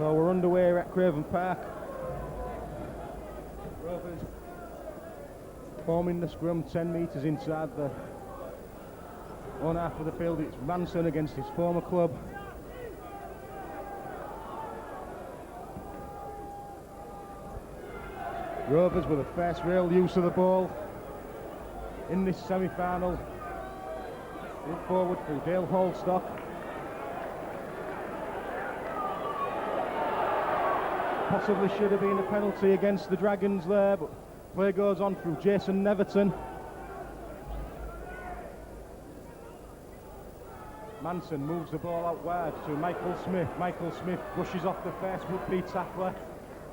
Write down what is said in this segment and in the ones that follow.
So we're underway at Craven Park. Rovers forming the scrum 10 metres inside the one half of the field. It's Manson against his former club. Rovers with the first real use of the ball in this semi-final. In forward through Dale Hallstock. Possibly should have been a penalty against the Dragons there, but play goes on through Jason Neverton. Manson moves the ball out wide to Michael Smith. Michael Smith brushes off the first would-be tackler,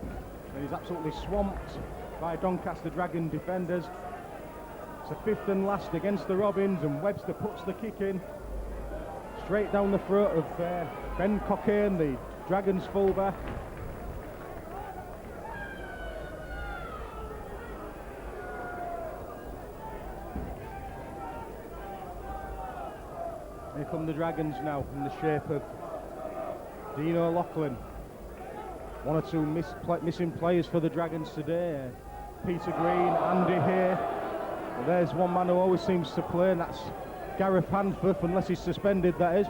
and he's absolutely swamped by Doncaster Dragon defenders. It's a fifth and last against the Robins, and Webster puts the kick in straight down the throat of Ben Cockayne, the Dragons fullback. Here come the Dragons now in the shape of Dean O'Loughlin. One or two missing players for the Dragons today. Peter Green, Andy here. But there's one man who always seems to play, and that's Gareth Handforth, unless he's suspended, that is.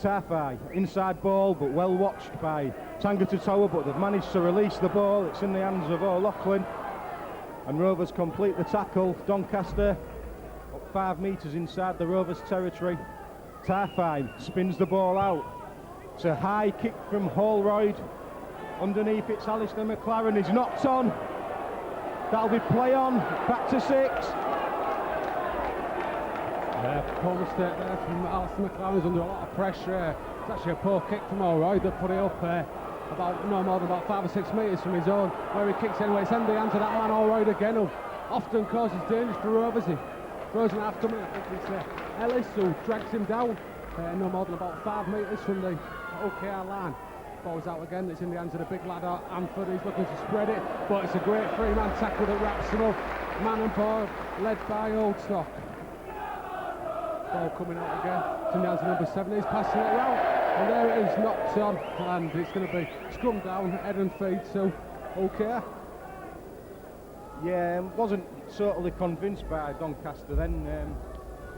Tarfai, inside ball, but well watched by Tangata Tower, but they've managed to release the ball. It's in the hands of O'Loughlin. And Rovers complete the tackle. Doncaster up 5 metres inside the Rovers territory. Tarfai spins the ball out. It's a high kick from Holroyd. Underneath it's Alistair McLaren. He's knocked on. That'll be play on. Back to 6. Poor mistake there from Alistair McLaren. He's under a lot of pressure. It's actually a poor kick from Holroyd. They put it up about no more than about 5 or 6 metres from his own, where he kicks anyway. It's in the hands of that man Holroyd again, who often causes dangers for Rovers. He throws an after him. I think it's Ellis who drags him down no more than about 5 metres from the OKR line. Ball's out again. It's in the hands of the big lad Anford. He's looking to spread it, but it's a great three-man tackle that wraps him up. Man and ball led by Oldstock. Ball coming out again. It's in the hands of number 7. He's passing it around, and there it is, knocked on, and it's going to be scrum down, head and feet to OKR. Yeah, wasn't totally convinced by Doncaster then.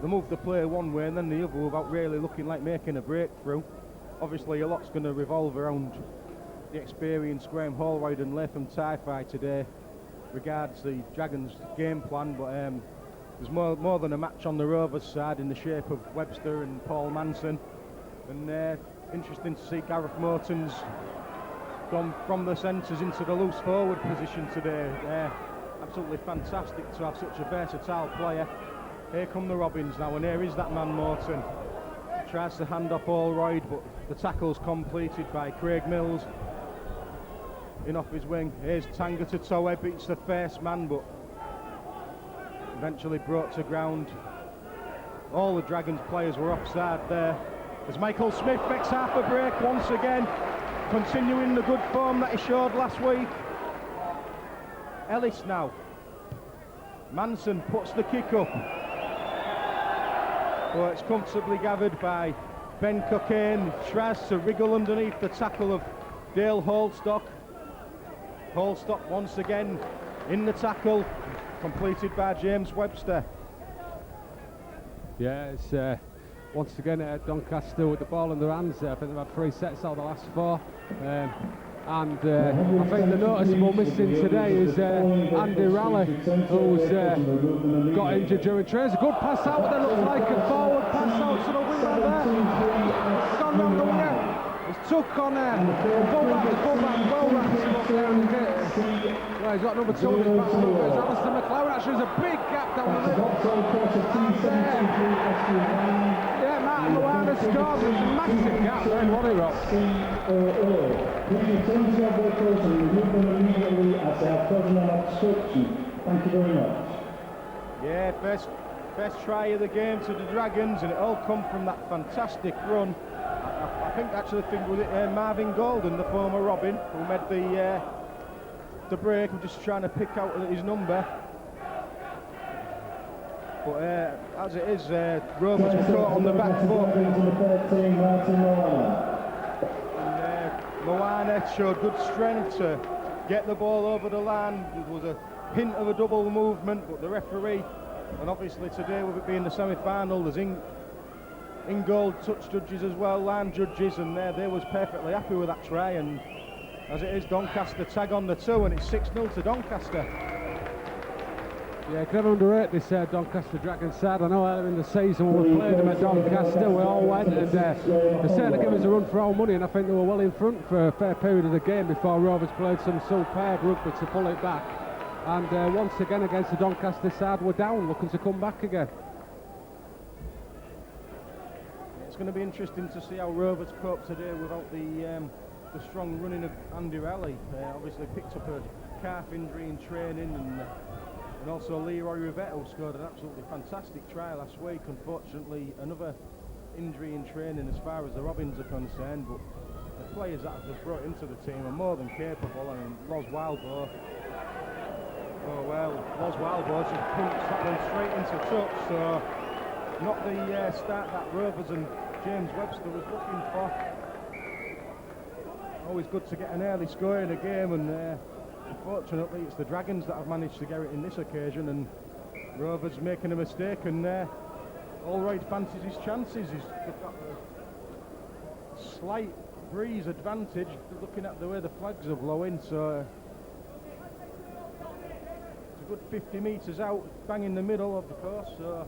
They moved the play one way and then the other without really looking like making a breakthrough. Obviously a lot's going to revolve around the experienced Graham Holroyd and Latham Tarfai today regards the Dragons game plan, but there's more than a match on the Rovers side in the shape of Webster and Paul Manson, and interesting to see Gareth Morton's gone from the centres into the loose forward position today. Absolutely fantastic to have such a versatile player. Here come the Robins now, and here is that man Morton. Tries to hand off Holroyd, but the tackle's completed by Craig Mills. In off his wing. Here's Tangata Towe, beats the first man, but eventually brought to ground. All the Dragons players were offside there. As Michael Smith makes half a break once again, continuing the good form that he showed last week. Ellis now. Manson puts the kick up. Well, it's comfortably gathered by Ben Cockayne. Tries to wriggle underneath the tackle of Dale Hallstock. Hallstock once again in the tackle, completed by James Webster. Yeah, it's once again Doncaster with the ball in their hands. I think they've had 3 sets out of the last 4. And I think the noticeable missing today is Andy Raleigh, who's got injured during training. A good pass out, that looks like a forward pass out to the winger there. It's gone round the winger. It's took on fullback, well wrapped him up there and well, he's got number 2 in his back foot. It's Alistair McLaren. Actually, there's a big gap down the middle. Yeah, Martin Luana scored. There's a massive gap there in Waddy Rock. Thank you very much. Yeah, first try of the game to the Dragons, and it all come from that fantastic run. I think was it Marvin Golden, the former Robin, who made the break. I'm just trying to pick out his number. But as it is, Rovers were caught on the back foot. And Moana showed good strength to get the ball over the line. There was a hint of a double movement, but the referee, and obviously today with it being the semi-final, there's in-goal touch judges as well, line judges, and they was perfectly happy with that try. And as it is, Doncaster tag on the 2, and it's 6-0 to Doncaster. Yeah, you can never underrate this Doncaster Dragons side. I know earlier in the season when we played them at Doncaster, we all went, and they certainly gave us a run for our money, and I think they were well in front for a fair period of the game before Rovers played some superb rugby to pull it back. And once again against the Doncaster side, we're down, looking to come back again. It's going to be interesting to see how Rovers cope today without the strong running of Andy Raleigh. Obviously picked up a calf injury in training, and also Leroy Rivetto scored an absolutely fantastic try last week. Unfortunately, another injury in training as far as the Robins are concerned, but the players that I've just brought into the team are more than capable. I mean, Loz Wildbow, Loz Wildbow just punched that one straight into touch, so not the start that Rovers and James Webster was looking for. Always good to get an early score in a game, and unfortunately it's the Dragons that have managed to get it in this occasion, and Rovers making a mistake, and Allroyd fancies his chances. He's got a slight breeze advantage looking at the way the flags are blowing, so it's a good 50 metres out, bang in the middle of the course, so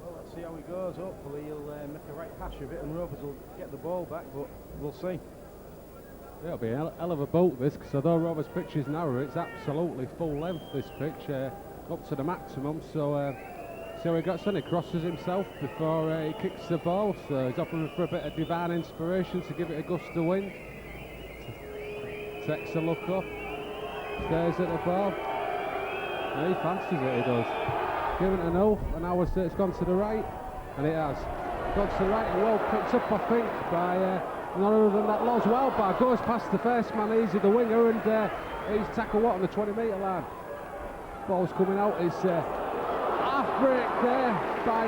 well, let's see how he goes. Hopefully he'll make a right hash of it and Rovers will get the ball back, but we'll see. It'll be a hell of a boat this, because although Rovers' pitch is narrow, it's absolutely full length this pitch, up to the maximum, so he gets on, he crosses himself before he kicks the ball, so he's offering for a bit of divine inspiration to give it a gust of wind. Takes a look up, stares at the ball, yeah, he fancies it, he does. Giving it an oath, and now it's gone to the right, and it has. Gone to the right and well picked up, I think, by none other than that Loz Wildbow. Goes past the first man, easy the winger, and he's tackled on the 20-metre line. Ball's coming out, it's half break there by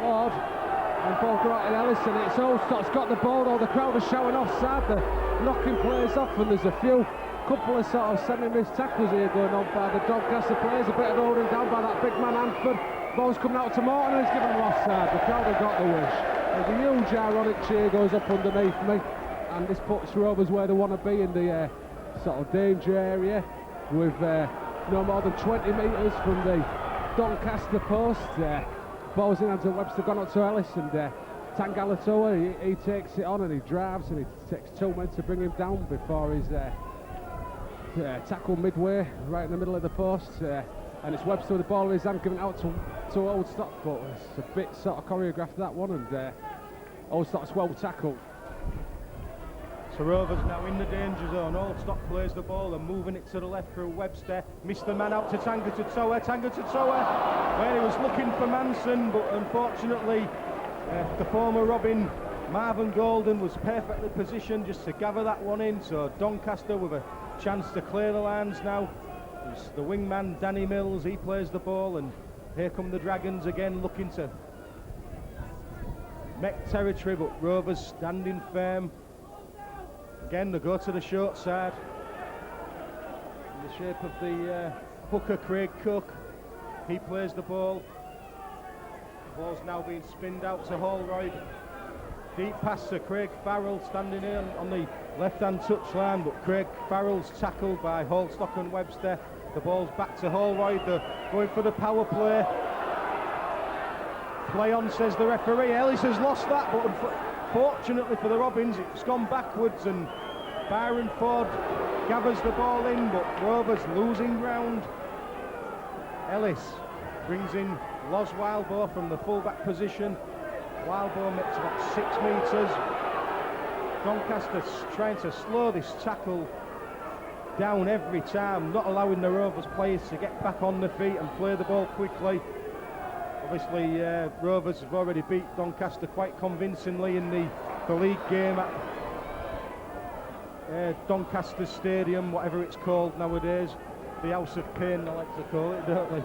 Lord and Paul Carter Ellison. It's Allstott's got the ball, though the crowd are showing offside, they're knocking players off, and there's a couple of sort of semi-missed tackles here going on by the Doncaster players, a bit of holding down by that big man Hanford. Ball's coming out to Morton, and he's given him offside. The crowd have got the wish. There's a huge ironic cheer goes up underneath me, and this puts Rovers where they want to be in the sort of danger area, with no more than 20 metres from the Doncaster post. Ball's in hands of Webster, gone up to Ellis, and Tangalatoa, he takes it on and he drives, and he takes 2 men to bring him down before he's tackled midway, right in the middle of the post. And it's Webster with the ball in his hand, giving it out to Allstott, but it's a bit sort of choreographed, that one, and Allstott's well tackled. So Rovers now in the danger zone. Allstott plays the ball and moving it to the left through Webster. Missed the man out to Tangalatoa. Where he was looking for Manson, but unfortunately the former Robin Marvin Golden was perfectly positioned just to gather that one in. So Doncaster with a chance to clear the lines now. It's the wingman Danny Mills, he plays the ball, and here come the Dragons again looking to make territory, but Rovers standing firm. Again they go to the short side in the shape of the hooker Craig Cook. He plays the ball. The ball's now being spinned out to Holroyd. Deep pass to Craig Farrell, standing here on the left-hand touchline, but Craig Farrell's tackled by Allstott and Webster. The ball's back to Holroyd, they're going for the power play. Play on, says the referee. Ellis has lost that, but fortunately for the Robins, it's gone backwards, and Byron Ford gathers the ball in, but Rovers losing ground. Ellis brings in Loz Wildbow from the full-back position. Wildbow makes about 6 metres. Doncaster trying to slow this tackle down every time, not allowing the Rovers players to get back on their feet and play the ball quickly. Obviously Rovers have already beat Doncaster quite convincingly in the league game at Doncaster Stadium, whatever it's called nowadays. The House of Pain, I like to call it, don't they?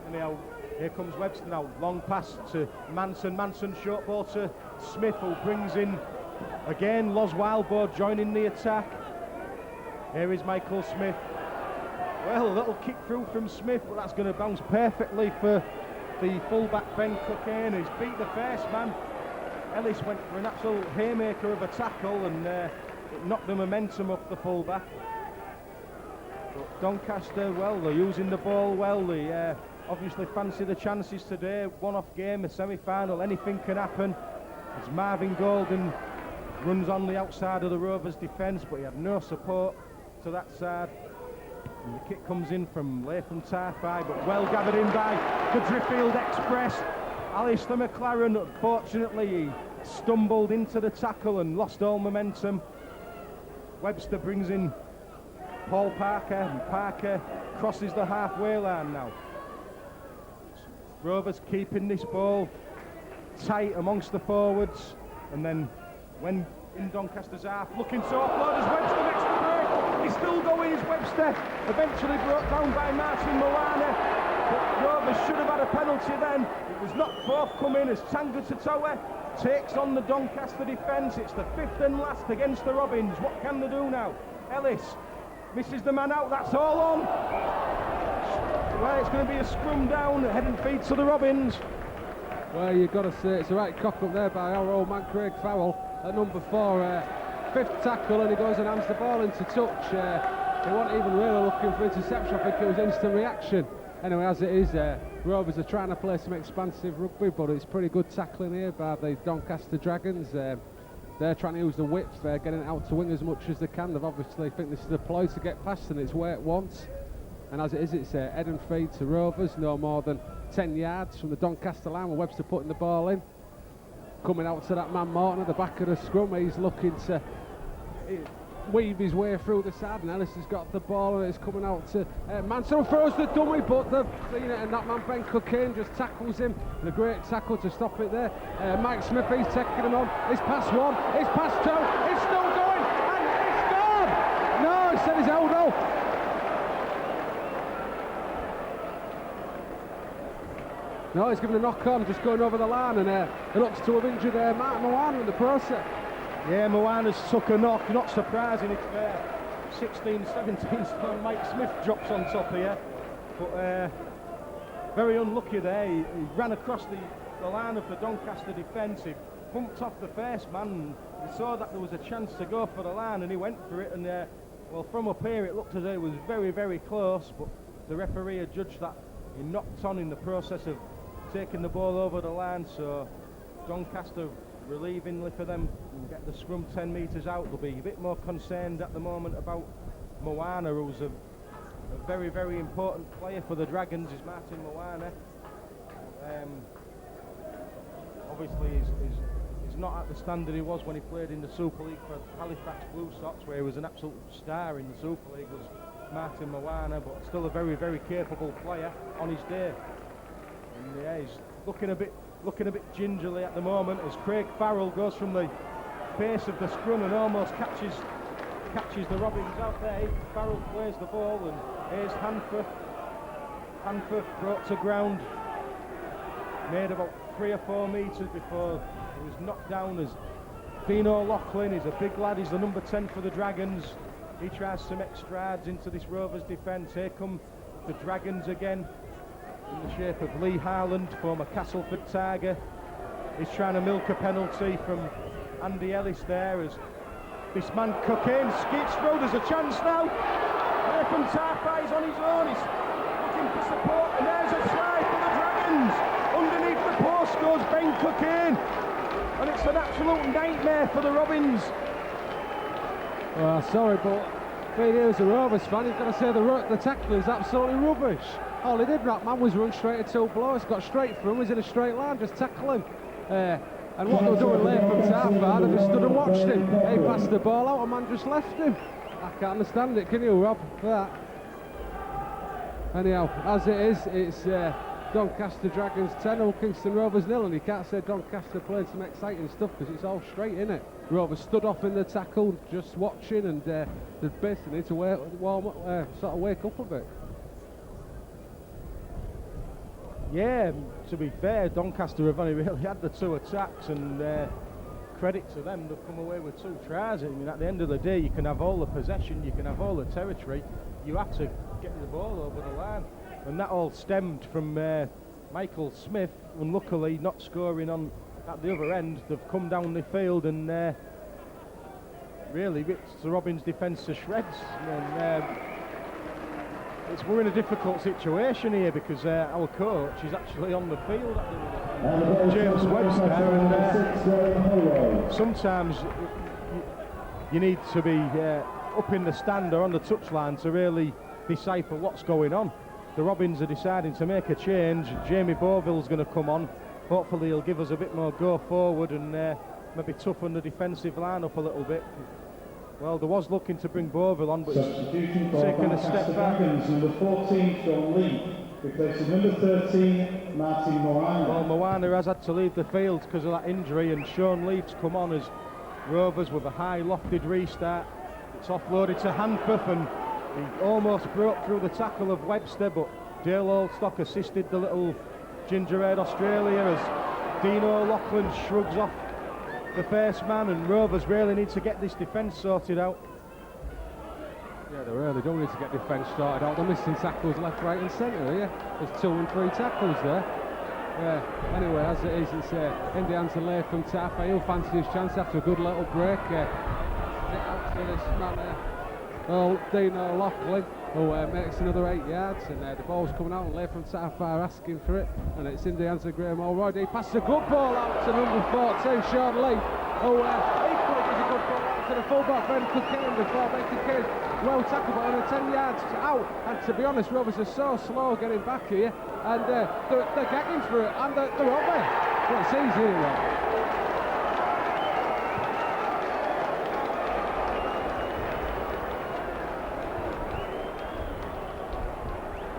Anyhow, Here comes Webster now, long pass to Manson, short ball to Smith, who brings in again Loz Wildboard joining the attack. Here is Michael Smith. Well, a little kick through from Smith, but that's going to bounce perfectly for the fullback Ben Cockayne. He's beat the first man. Ellis went for an absolute haymaker of a tackle, and it knocked the momentum off the fullback. But Doncaster, well, they're using the ball well. They obviously fancy the chances today. One-off game, a semi-final, anything can happen. As Marvin Golden runs on the outside of the Rovers' defence, but he had no support to that side. And the kick comes in from Latham Tarfai, but well gathered in by the Driffield Express. Alistair McLaren, unfortunately, he stumbled into the tackle and lost all momentum. Webster brings in Paul Parker, and Parker crosses the halfway line now. Rovers keeping this ball tight amongst the forwards, and then when in Doncaster's half, looking to offload as Webster makes the break. He's still going as Webster, eventually brought down by Martin Moana, but Rovers should have had a penalty then. It was not forthcoming as Tanga Tatoa takes on the Doncaster defence. It's the fifth and last against the Robins. What can they do now? Ellis misses the man out, that's all on. Well, it's going to be a scrum down, head and feet to the Robins. Well, you've got to say it's a right cock up there by our old man Craig Farrell at number 4. Fifth tackle, and he goes and hands the ball into touch. He wasn't even really looking for interception. I think it was instant reaction. Anyway, as it is, Rovers are trying to play some expansive rugby, but it's pretty good tackling here by the Doncaster Dragons. They're trying to use the width, getting it out to wing as much as they can. They've obviously think this is the ploy to get past, and it's where it wants. And as it is, it's head and feed to Rovers, no more than 10 yards from the Doncaster line, with Webster putting the ball in. Coming out to that man Morton at the back of the scrum, he's looking to weave his way through the side, and Ellis has got the ball, and it's coming out to Manson, throws the dummy, but they've seen it, and that man Ben Cockayne just tackles him, and a great tackle to stop it there. Mike Smith, he's taking him on. It's past 1, it's past 2, it's still going, and it's gone! No, he said he's held out. No, he's given a knock on, just going over the line, and it looks to have injured Mark Moana in the process. Yeah, Moana's took a knock, not surprising if 16, 17 stone Mike Smith drops on top here. But very unlucky there, he ran across the line of the Doncaster defence, he bumped off the first man, he saw that there was a chance to go for the line and he went for it, and well, from up here it looked as though it was very, very close, but the referee had judged that he knocked on in the process of taking the ball over the line, so Doncaster relievingly for them and get the scrum 10 metres out. They'll be a bit more concerned at the moment about Moana, who's a very, very important player for the Dragons, is Martin Moana. Obviously he's not at the standard he was when he played in the Super League for Halifax Blue Sox, where he was an absolute star in the Super League, was Martin Moana, but still a very, very capable player on his day. And yeah, he's looking a bit gingerly at the moment as Craig Farrell goes from the base of the scrum and almost catches the Robins out there. Farrell plays the ball, and here's Hanforth brought to ground, made about 3 or 4 metres before he was knocked down. As Dean O'Loughlin is a big lad, he's the number 10 for the Dragons. He tries to make strides into this Rovers defence. Here come the Dragons again, in the shape of Lee Harland, former Castleford Tiger. He's trying to milk a penalty from Andy Ellis there, as this man Cockayne skips through. There's a chance now. Latham Tarfai is on his own. He's looking for support, and there's a slide for the Dragons. Underneath the post goes Ben Cockayne, and it's an absolute nightmare for the Robins. Well, sorry, but being here as a Rovers fan, you've got to say the tackle is absolutely rubbish. All he did, that man, was run straight at 2 blows, got straight through him, was in a straight line, just tackle him. And what they were doing late from Tarfai, they just stood and watched him. He passed the ball out, a man just left him. I can't understand it, can you, Rob, for that? Anyhow, as it is, it's Doncaster Dragons 10, Kingston Rovers 0, and you can't say Doncaster played some exciting stuff because it's all straight, isn't it? Rovers stood off in the tackle, just watching, and they basically need to warm up, sort of wake up a bit. Yeah, to be fair, Doncaster have only really had the 2 attacks, and credit to them, they've come away with 2 tries. I mean, at the end of the day, you can have all the possession, you can have all the territory, you have to get the ball over the line. And that all stemmed from Michael Smith, unluckily not scoring on at the other end. They've come down the field and really ripped the Robins defence to shreds. And, we're in a difficult situation here because our coach is actually on the field at the James Webster, and sometimes you need to be up in the stand or on the touchline to really decipher what's going on. The Robins are deciding to make a change. Jamie Boville's going to come on. Hopefully he'll give us a bit more go forward and maybe toughen the defensive line up a little bit. Well, there was looking to bring Boville on, but he's taken a step back. Number 14, Sean Lee, replaces number 13, Martin Moana. Well, Moana has had to leave the field because of that injury, and Sean Leeds come on as Rovers with a high lofted restart. It's offloaded to Hanforth, and he almost broke through the tackle of Webster, but Dale Oldstock assisted the little ginger-haired Australia as Dino Loughlin shrugs off the first man, and Rovers really need to get this defence sorted out. Yeah, they really do need to get defence sorted out. They're missing tackles left, right and centre here. There's 2 and 3 tackles there. Yeah, anyway, as it is, it's in the hands of Latham Taffa. He'll fancy his chance after a good little break. Out to this man Dino Loughlin, who makes another 8 yards, and the ball's coming out, and Latham Taffa are asking for it, and it's in the hands of Graham O'Roy. He passes a good ball out to number 14, Sean Lee, who equally gives a good ball out to the fullback Ben Cocaine before Ben Cocaine well tackled, but only 10 yards out. And to be honest, Rovers are so slow getting back here, and they're gagging for it, and they're up there. Well, it's easy anyway.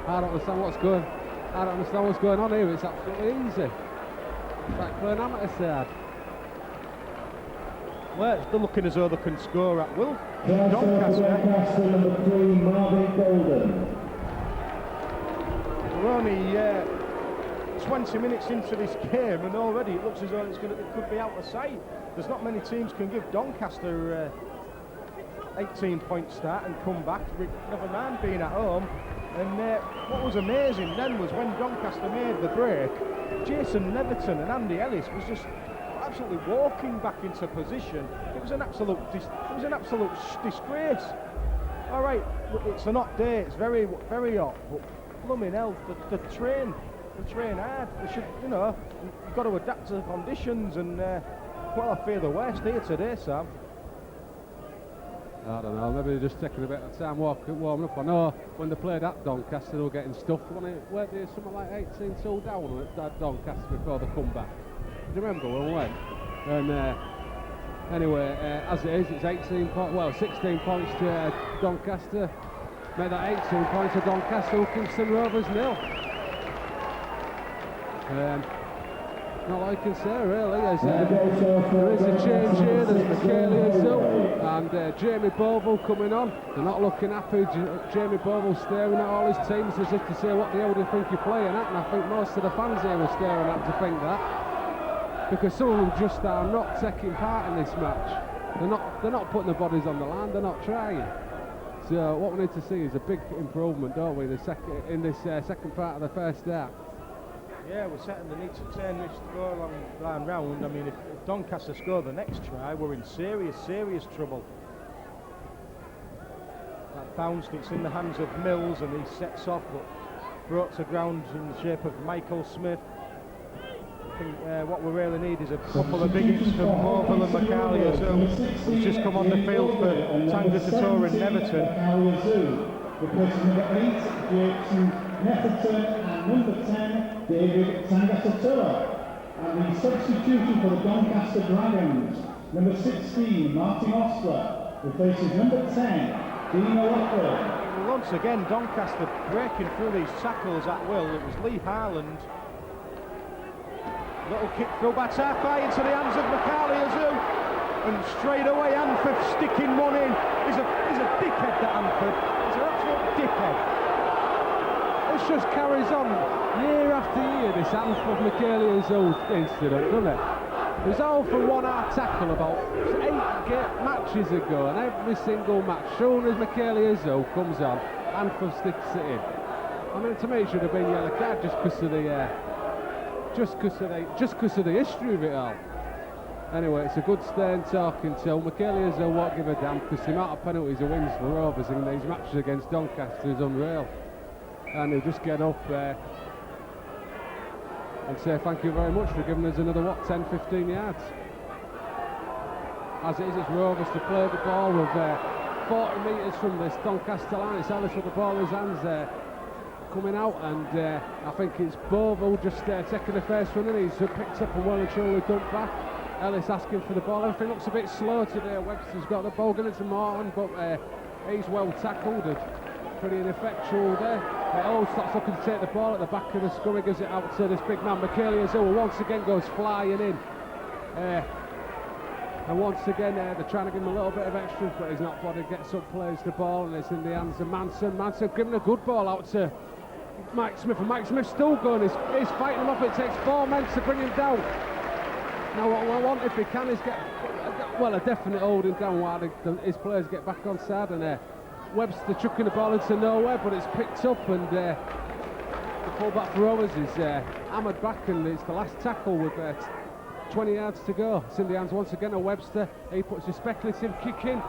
I don't understand what's going on here. It's absolutely easy. It's like playing amateur side. Well, they're looking as though they can score at will. Doncaster, number 3, Marvin Golden. We're only 20 minutes into this game, and already it looks as though it could be out of sight. There's not many teams can give Doncaster 18-point start and come back, never mind being at home. And what was amazing then was when Doncaster made the break, Jason Neverton and Andy Ellis was just absolutely walking back into position. It was an absolute disgrace. All right, it's an hot day. It's very hot, but blooming hell, the train hard. They should, you've got to adapt to the conditions. And well, I fear the worst here today, Sam. I don't know, maybe they're just taking a bit of time warming up. I know when they played at Doncaster they were getting stuffed. Weren't they something like 18-2 down at Doncaster before they come back? Do you remember when we went? And anyway, as it is, it's 16 points to Doncaster. Made that 18 points to Doncaster, Kingston Rovers 0. Not all I can say really, as there is a change here. There's Michaelia and Jamie Boville coming on. They're not looking happy. Jamie Boville staring at all his teams as if to say, what the hell do you think you're playing at? And I think most of the fans here are staring at to think that, because some of them just are not taking part in this match. They're not putting their bodies on the line. They're not trying. So what we need to see is a big improvement, don't we, in this second part of the first half. Yeah, we're setting the need to turn this scoreline round. I mean, if Doncaster score the next try, we're in serious trouble. That bounced, it's in the hands of Mills, and he sets off, but brought to ground in the shape of Michael Smith. I think what we really need is a couple of big hits from Morville and Macaulay, who's just come on the field for Tanga Tatora and Neverton. Replacing number 8, Jason Neverton, and number 10, David Tanga-Tatora. And the substitution for the Doncaster Dragons, number 16, Martin Ostler, replaces number 10, Dino Loughlin. Once again, Doncaster breaking through these tackles at will. It was Lee Harland. Little kick through by Taffa into the hands of Macaulay Azoo. And straight away, Hanford sticking one in. He's a dickhead, that Hanford. He's an absolute dickhead. Who this just carries on year after year, this Anfield Michaelia Zoe incident, doesn't it? It was all for one hard tackle about 8 matches ago, and every single match, soon as Michaelia Zoe comes on, Anfield sticks it in. I mean, to me it should have been yellow card just because of the history of it all. Anyway, it's a good stern talking to. Michaelia Zoe won't give a damn because the amount of penalties he wins for Rovers in these matches against Doncaster is unreal. And he'll just get up there and say thank you very much for giving us another, 10-15 yards. As it is, it's Rovers to play the ball with 40 metres from this Doncaster line. It's Ellis with the ball in his hands coming out, and I think it's Beauville just taking the first run, and he's picked up and well and truly dumped back. Ellis asking for the ball. Everything looks a bit slow today. Webster's got the ball going to Martin, but he's well tackled and pretty ineffectual there. Allstott's looking to take the ball at the back of the scrum. He gives it out to this big man, Michaelia Zoe, once again goes flying in. And once again, they're trying to give him a little bit of extras, but he's not bothered. Gets up, plays the ball, and it's in the hands of Manson. Manson giving a good ball out to Mike Smith, and Mike Smith's still going. He's fighting him up. It takes 4 men to bring him down. Now what I want, if he can, is get a definite holding down while his players get back on side, and Webster chucking the ball into nowhere, but it's picked up, and the fullback for Rovers is hammered back, and it's the last tackle with 20 yards to go. It's in the hands once again of Webster. He puts a speculative kick in.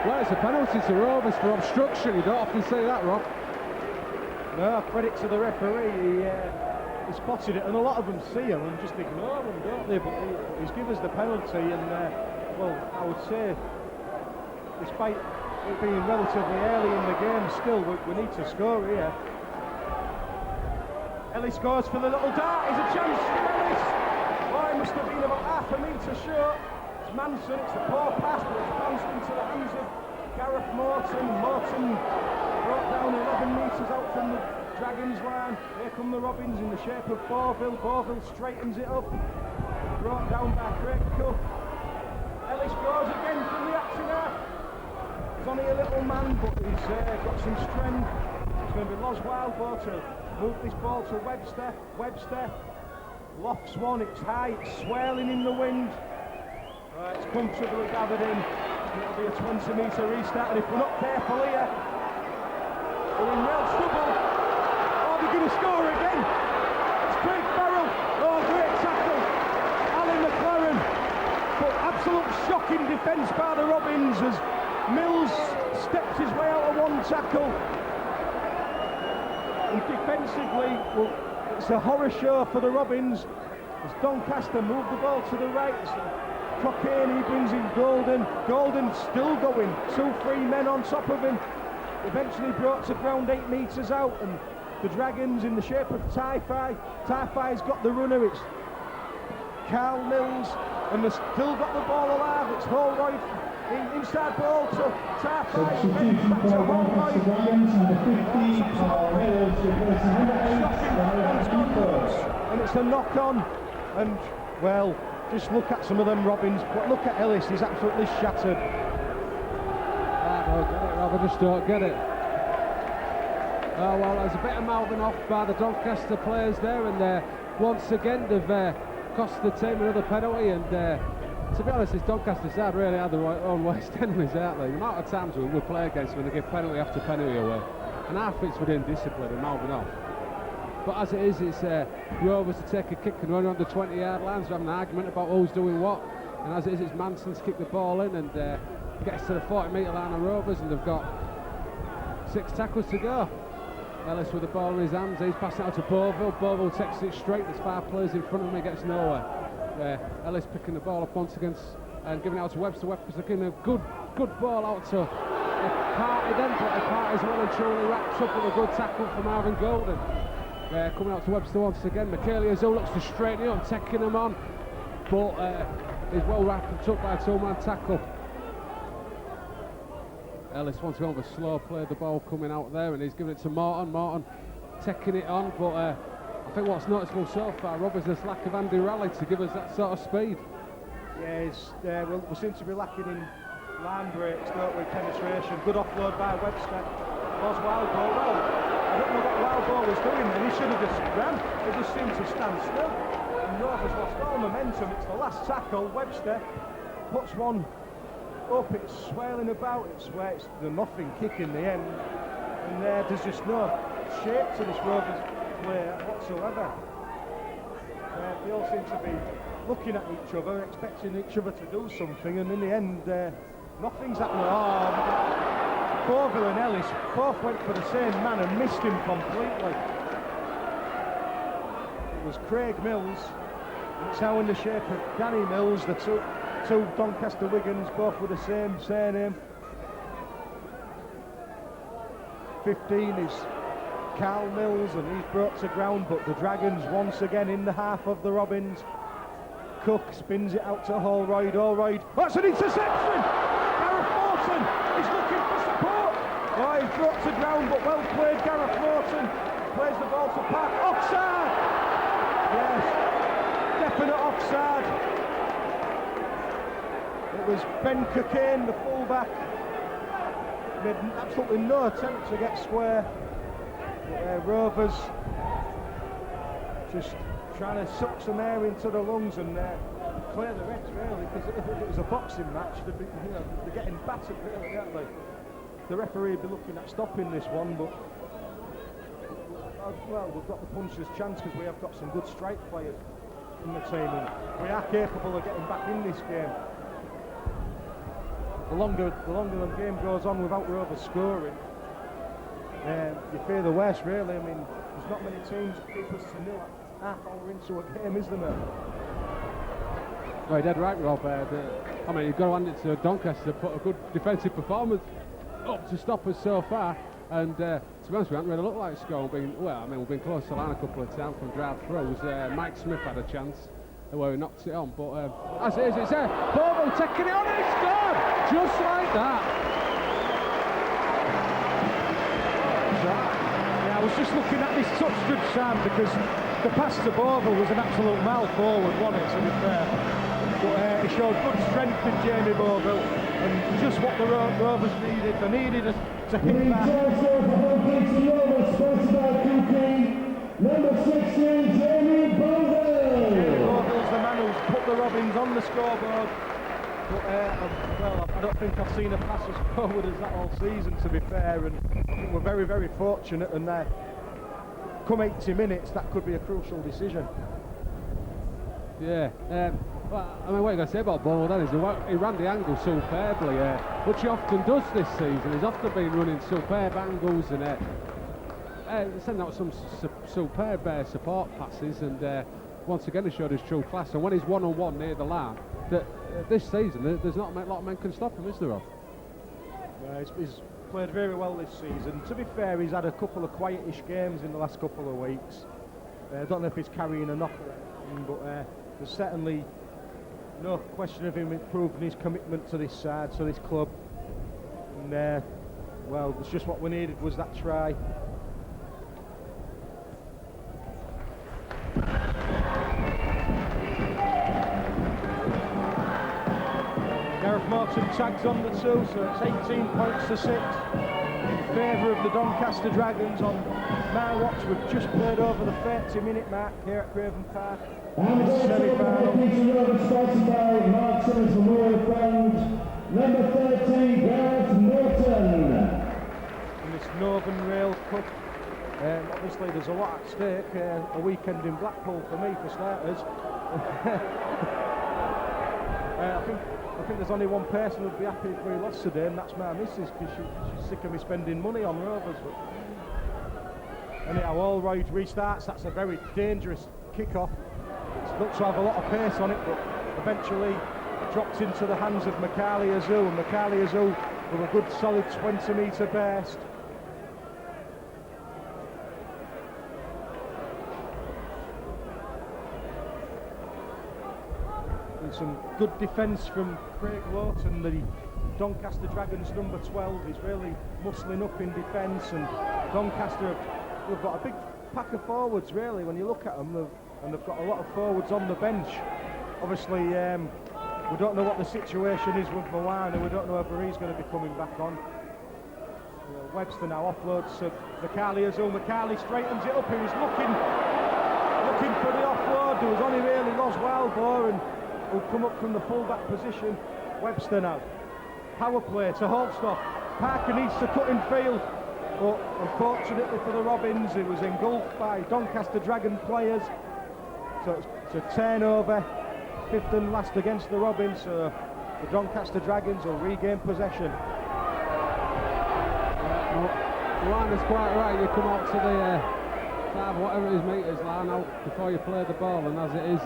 Well, it's a penalty to Rovers for obstruction. You don't often say that, Rob. No, credit to the referee. He spotted it, and a lot of them see him and just ignore them, don't they? But he's given us the penalty, and well, I would say, despite it being relatively early in the game, still we need to score here. Ellis scores for the little dart. Is a chance for Ellis. Oh, he must have been about half a metre short. It's Manson. It's the poor pass, but it's bounced into the hands of Gareth Morton. Morton brought down 11 metres out from the Dragons line. Here come the Robins in the shape of Beauville. Beauville straightens it up. Brought down by Craig Cook. Ellis scores again from the action half. He's only a little man, but he's got some strength. It's going to be Los Wildbow to move this ball to Webster. Webster lofts one. It's high. It's swirling in the wind. Right, it's comfortably gathered in. It'll be a 20-metre restart, and if we're not careful here, we're in real trouble. Oh, they're going to score again. It's Craig Farrell. Oh, great tackle. Alan McLaren. But absolute shocking defence by the Robins as Mills steps his way out of one tackle. And defensively, well, it's a horror show for the Robins as Doncaster move the ball to the right. Cockayne, he brings in Golden. Golden still going. 2-3 men on top of him. Eventually brought to ground 8 metres out, and the Dragons in the shape of Typhi. Typhi's got the runner. It's Carl Mills, and they've still got the ball alive. It's Holroyd. Inside ball to Typhi. Substitution for Doncaster Dragons, number 15, Carl Mills, replacing number 8, and it's a knock-on, and well, just look at some of them Robins. Look at Ellis, he's absolutely shattered. I don't get it, Rob, I just don't get it. Oh well, there's a bit of mouthing off by the Doncaster players there, and once again they've cost the team another penalty, and to be honest, this Doncaster side really had their own worst enemies, aren't they? The amount of times we play against when they give penalty after penalty away, and I think it's within discipline and mouthing off. But as it is, it's Rovers to take a kick and run on the 20-yard lines. We're having an argument about who's doing what. And as it is, it's Manson to kick the ball in and gets to the 40-metre line of Rovers, and they've got 6 tackles to go. Ellis with the ball in his hands. He's passing out to Beauville. Beauville takes it straight. There's 5 players in front of him. He gets nowhere. Ellis picking the ball up once again and giving it out to Webster. Webster's giving a good ball out to Party then, but Party's well and truly wrapped up with a good tackle from Marvin Golden. Coming out to Webster once again. Michaelia Zoe looks to straighten it up, taking him on, but he's well wrapped up by a 2-man tackle. Ellis wants to go over slow play, the ball coming out there, and he's giving it to Morton. Morton taking it on, but I think what's noticeable so far, Rob, is this lack of Andy Raleigh to give us that sort of speed. Yeah, we seem to be lacking in line breaks, don't we? Penetration. Good offload by Webster. was Wildbow. Well, I don't know what Wildbow was doing then. He should have just ran. He just seemed to stand still. And Rovers lost all momentum. It's the last tackle. Webster puts one up. It's swirling about. It's where it's the nothing kick in the end. And there's just no shape to this Rovers play whatsoever. They all seem to be looking at each other, expecting each other to do something, and in the end, nothing's happening. Bovill and Ellis both went for the same man and missed him completely. It was Craig Mills. It's now in the shape of Danny Mills, the two Doncaster Wiggins, both with the same surname. 15 is Carl Mills, and he's brought to ground, but the Dragons once again in the half of the Robins. Cook spins it out to Holroyd. That's an interception! Gareth Morton is looking for support. Oh, he's brought to ground, but well played, Gareth Morton. Plays the ball to Park. Offside! Yes, definite offside. It was Ben Cockayne, the fullback. Made absolutely no attempt to get square. But Rovers just trying to suck some air into the lungs and clear the reds, really, because if it was a boxing match, they'd be, they're getting battered, really, aren't they? The referee would be looking at stopping this one, but well, we've got the puncher's chance because we have got some good strike players in the team, and we are capable of getting back in this game. The longer the game goes on without Rovers scoring, you fear the worst, really. I mean, there's not many teams that keep us to nil half hour into a game, is there, mate? Well, you're dead right, Rob. I mean, you've got to hand it to Doncaster to put a good defensive performance up to stop us so far. And to be honest, we haven't really looked like scoring. We've been close to line a couple of times from drive throws. Mike Smith had a chance where he knocked it on, but as it is, it's there. Bobo taking it on and he scored! Just like that. Yeah, I was just looking at this touch good, Sam, because the pass to Bovill was an absolute mile forward, wasn't it, to be fair? But he showed good strength in Jamie Bovill, and just what the Rovers needed. They needed to hit back. Number 16, Jamie Bovill. Jamie Bovill's the man who's put the Robins on the scoreboard. But I don't think I've seen a pass as forward as that all season, to be fair, and I think we're very, very fortunate, and come 80 minutes, that could be a crucial decision. Yeah, well, I mean, what you got to say about Bovill then is he ran the angle superbly, which he often does this season. He's often been running superb angles and sending out some superb support passes, and once again he showed his true class. And when he's one-on-one near the line, this season there's not a lot of men can stop him, is there, Rob? He's played very well this season. To be fair, he's had a couple of quietish games in the last couple of weeks. I don't know if he's carrying a knock or anything, but there's certainly no question of him improving his commitment to this side, to this club. And well, it's just what we needed was that try. Gareth Morton tags on the 2, so it's 18 points to 6 in favour of the Doncaster Dragons. On my watch, we've just played over the 30-minute mark here at Craven Park. And This semi-final. sponsored by Mark Simmons Memorial Fund. Number 13, Gareth Morton. In this Northern Rail Cup. Obviously there's a lot at stake. A weekend in Blackpool for me, for starters. I think there's only one person who'd be happy if we lost today, and that's my missus, because she's sick of me spending money on Rovers. But anyhow, Holroyd restarts. That's a very dangerous kick-off. It looks to have a lot of pace on it, but eventually dropped into the hands of Makali Azou, and Makali Azou with a good solid 20-metre burst. Some good defence from Craig Lawton, the Doncaster Dragons number 12. He's really muscling up in defence, and Doncaster have got a big pack of forwards, really, when you look at them, and they've got a lot of forwards on the bench. Obviously, we don't know what the situation is with Moana. We don't know whether he's going to be coming back on. Webster now offloads to McCarley as well. McCarley straightens it up. He was looking for the offload. There was only really Los Wildboar and who'll come up from the full-back position. Webster now. Power play to Holstock. Parker needs to cut in field. But unfortunately for the Robins, it was engulfed by Doncaster Dragon players. So it's a turnover. 5th and last against the Robins. So the Doncaster Dragons will regain possession. Line is quite right. You come out to the 5 whatever it is meters line out before you play the ball, and as it is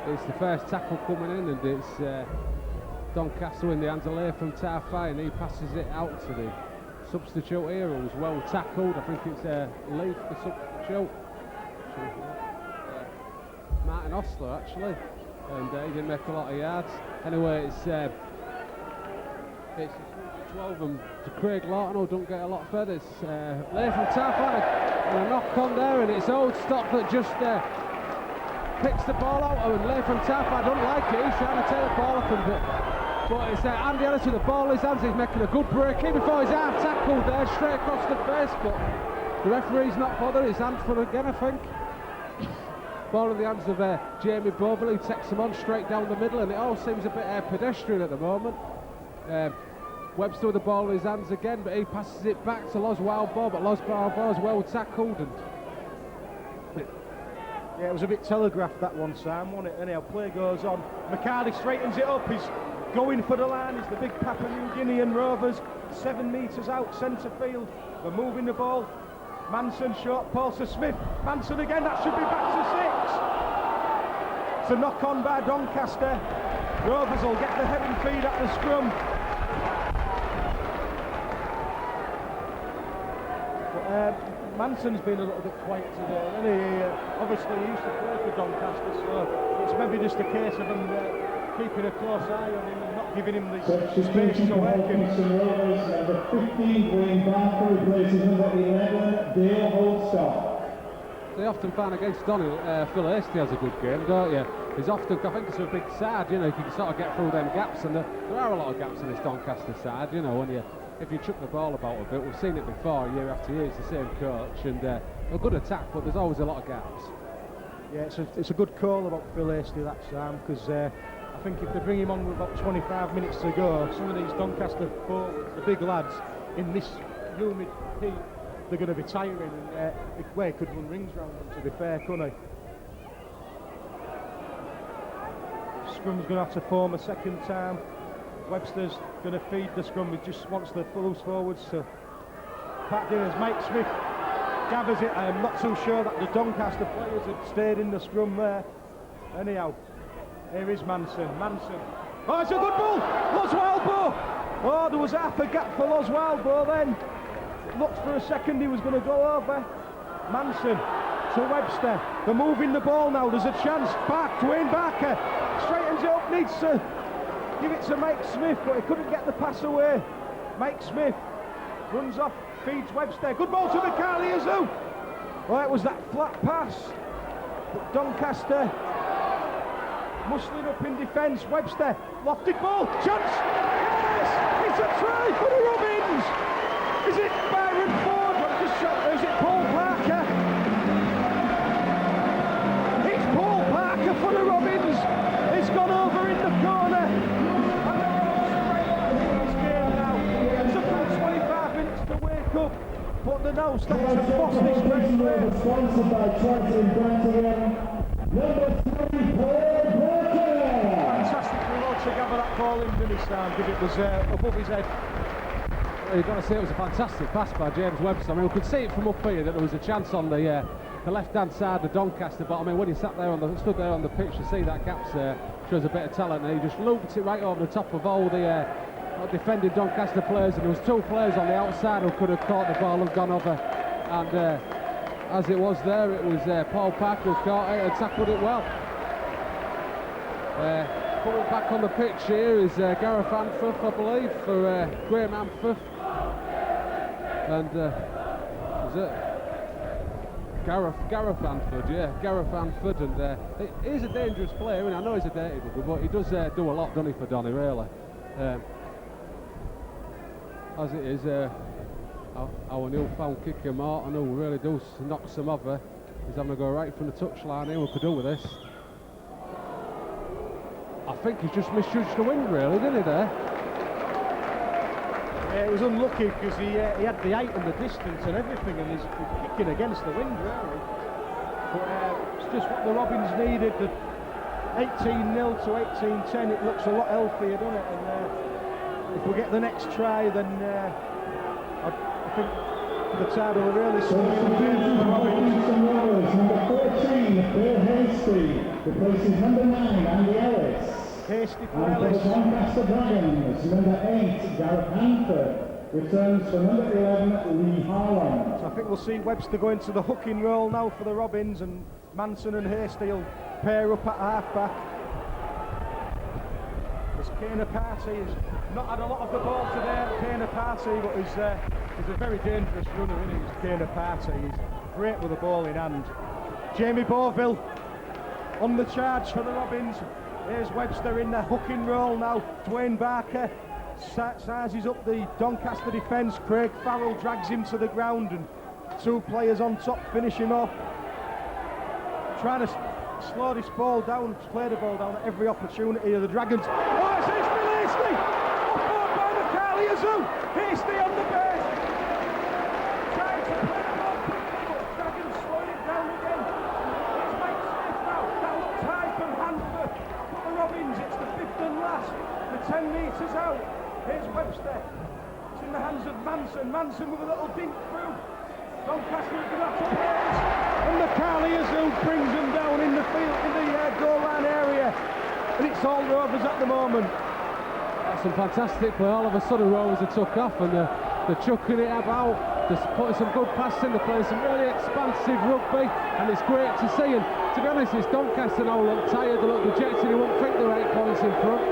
it's the first tackle coming in, and it's Doncaster in the hands of Leigh from Tarfai, and he passes it out to the substitute here, who was well tackled. I think it's Leigh the substitute. Martin Osler actually, and he didn't make a lot of yards. Anyway, it's 12 and to Craig Lawton, who don't get a lot fed. It's Leigh from Tarfai and a knock on there, and it's Holstock that just picks the ball out, and Leigh from Tarfai don't like it. He's trying to take the ball off him, but it's Andy Ellis with the ball in his hands. He's making a good break in before his arm tackled there straight across the face, but the referee's not bothered. His hand for again, I think. Ball in the hands of Jamie Boble, who takes him on straight down the middle, and it all seems a bit pedestrian at the moment. Webster with the ball in his hands again, but he passes it back to Los Wildboar, but Los Wildboar's well tackled. And yeah, it was a bit telegraphed, that one, Sam, wasn't it? Anyhow, play goes on. McCarley straightens it up. He's going for the line. It's the big Papua New Guinean Rovers. 7 metres out, centre field. They're moving the ball. Manson short, Paulson Smith. Manson again, that should be back to 6. It's a knock on by Doncaster. Rovers will get the head and feed at the scrum. But, Manson's been a little bit quiet today, and he obviously he used to play for Doncaster, so it's maybe just a case of him keeping a close eye on him and not giving him the space to work in. Number 15, Wayne Barker, replaces number 11, Dale Holstock. They often find against Donny, Phil Hasty has a good game, don't you? He's often, I think it's a big side, you know, if you can sort of get through them gaps, and there are a lot of gaps in this Doncaster side, you know, if you chuck the ball about a bit. We've seen it before, year after year. It's the same coach, and a good attack, but there's always a lot of gaps. Yeah, it's a good call about Phil Hasty, that, Sam, because I think if they bring him on with about 25 minutes to go, some of these Doncaster forwards, the big lads, in this humid heat, they're going to be tiring, and Way could run rings round them, to be fair, couldn't he? Scrum's going to have to form a second time. Webster's going to feed the scrum. He just wants the loose forwards to pack in as Mike Smith gathers it. I am not too sure that the Doncaster players had stayed in the scrum there. Anyhow, here is Manson. Oh, it's a good ball! Los Wildboar! Oh, there was half a gap for Los Wildboar then. Looked for a second he was going to go over. Manson to Webster. They're moving the ball now. There's a chance. Back, Wayne Barker straightens it up, needs to give it to Mike Smith, but he couldn't get the pass away. Mike Smith runs off, feeds Webster. Good ball to McCarley as well. Well, it was that flat pass. But Doncaster muscling up in defence. Webster, lofted ball, chance. Yes! It's a try for the Robins. Is it Byron Ford? Or is it Paul Parker? It's Paul Parker for the Robins. It's gone over in the corner. But they're now starting to force this race. Sponsored by Transit Brantigan, number 3, Paul Parker. Fantastic for Rod to gather that ball in this time, because it was above his head. Well, you've got to say it was a fantastic pass by James Webster. I mean, we could see it from up here that there was a chance on the left-hand side of Doncaster, but I mean, when he stood there on the pitch to see that gap shows a bit of talent, and he just looped it right over the top of all the defending Doncaster players, and there was 2 players on the outside who could have caught the ball and gone over, and as it was there, it was Paul Parker who caught it and tackled it well. Coming back on the pitch here is Gareth Anforth, I believe, for Graham Anforth, and was it Gareth Anford? Yeah, Gareth Anford, and he's a dangerous player, and I know he's a dirty bugger, but he does do a lot, doesn't he, for Donny, really. as it is, our newfound kicker Martin, who really does knock some over, is having to go right from the touchline here. We could do with this. I think he's just misjudged the wind, really, didn't he, there? Yeah, it was unlucky because he had the height and the distance and everything, and he's kicking against the wind, really. But it's just what the Robins needed. The 18-0 to 18-10, it looks a lot healthier, doesn't it? And if we get the next try, then I think the tide will really Substitution for Kingston Rovers, number 14, Bill Hasty, replaces number 9, Andy Ellis. Hasty for And for the Ellis. Doncaster Dragons, number 8, Gareth Hanford, returns for number 11, Lee Harland. So I think we'll see Webster going to the hooking role now for the Robins, and Manson and Hasty will pair up at half-back. As Kane Party has not had a lot of the ball today, Kane Party, but he's a very dangerous runner, isn't he? He's Kane Party. He's great with the ball in hand. Jamie Beauville on the charge for the Robins. Here's Webster in the hooking role now. Dwayne Barker sizes up the Doncaster defence. Craig Farrell drags him to the ground, and two players on top finish him off. Trying to slow this ball down, play the ball down at every opportunity of the Dragons. Oh, it's Bill Hasty! Up by the Carly Hasty on the base. Trying to play the ball quickly, but Dragons slowing it down again. It's Mike Smith now. That looks high from Hanford. But the Robins, it's the fifth and last. The 10 metres out. Here's Webster. It's in the hands of Manson. Manson with a little dink through. Doncaster is going to have to praise. And the Carly brings them down in the field, in the goal line area. And it's all Rovers at the moment. That's some fantastic play. All of a sudden Rovers have took off, and they're chucking it about. They're putting some good passes in, they're playing some really expansive rugby, and it's great to see. And to be honest, it's Doncaster now look tired, they look dejected, they won't think they're 8 points in front.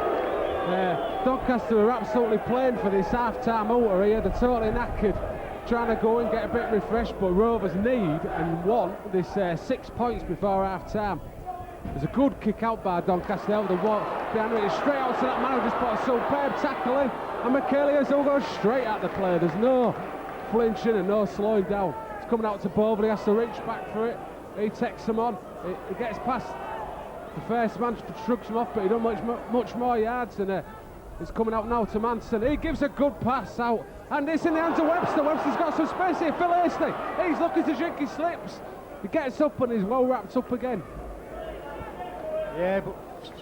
Doncaster are absolutely playing for this half-time outer here. They're totally knackered, trying to go and get a bit refreshed, but Rovers need and want this 6 points before half-time. There's a good kick out by Doncaster there with the wall behind it, straight out to that man who just put a superb tackle in, and Michaelius will go straight at the player. There's no flinching and no slowing down. It's coming out to Beauville, he has to reach back for it. He takes him on, he gets past the first man, shrugs him off, but he don't much more yards, and it's coming out now to Manson. He gives a good pass out, and it's in the hands of Webster. Webster's got some space here. Phil Hasty, he's looking to drink his slips. He gets up and he's well wrapped up again. Yeah, but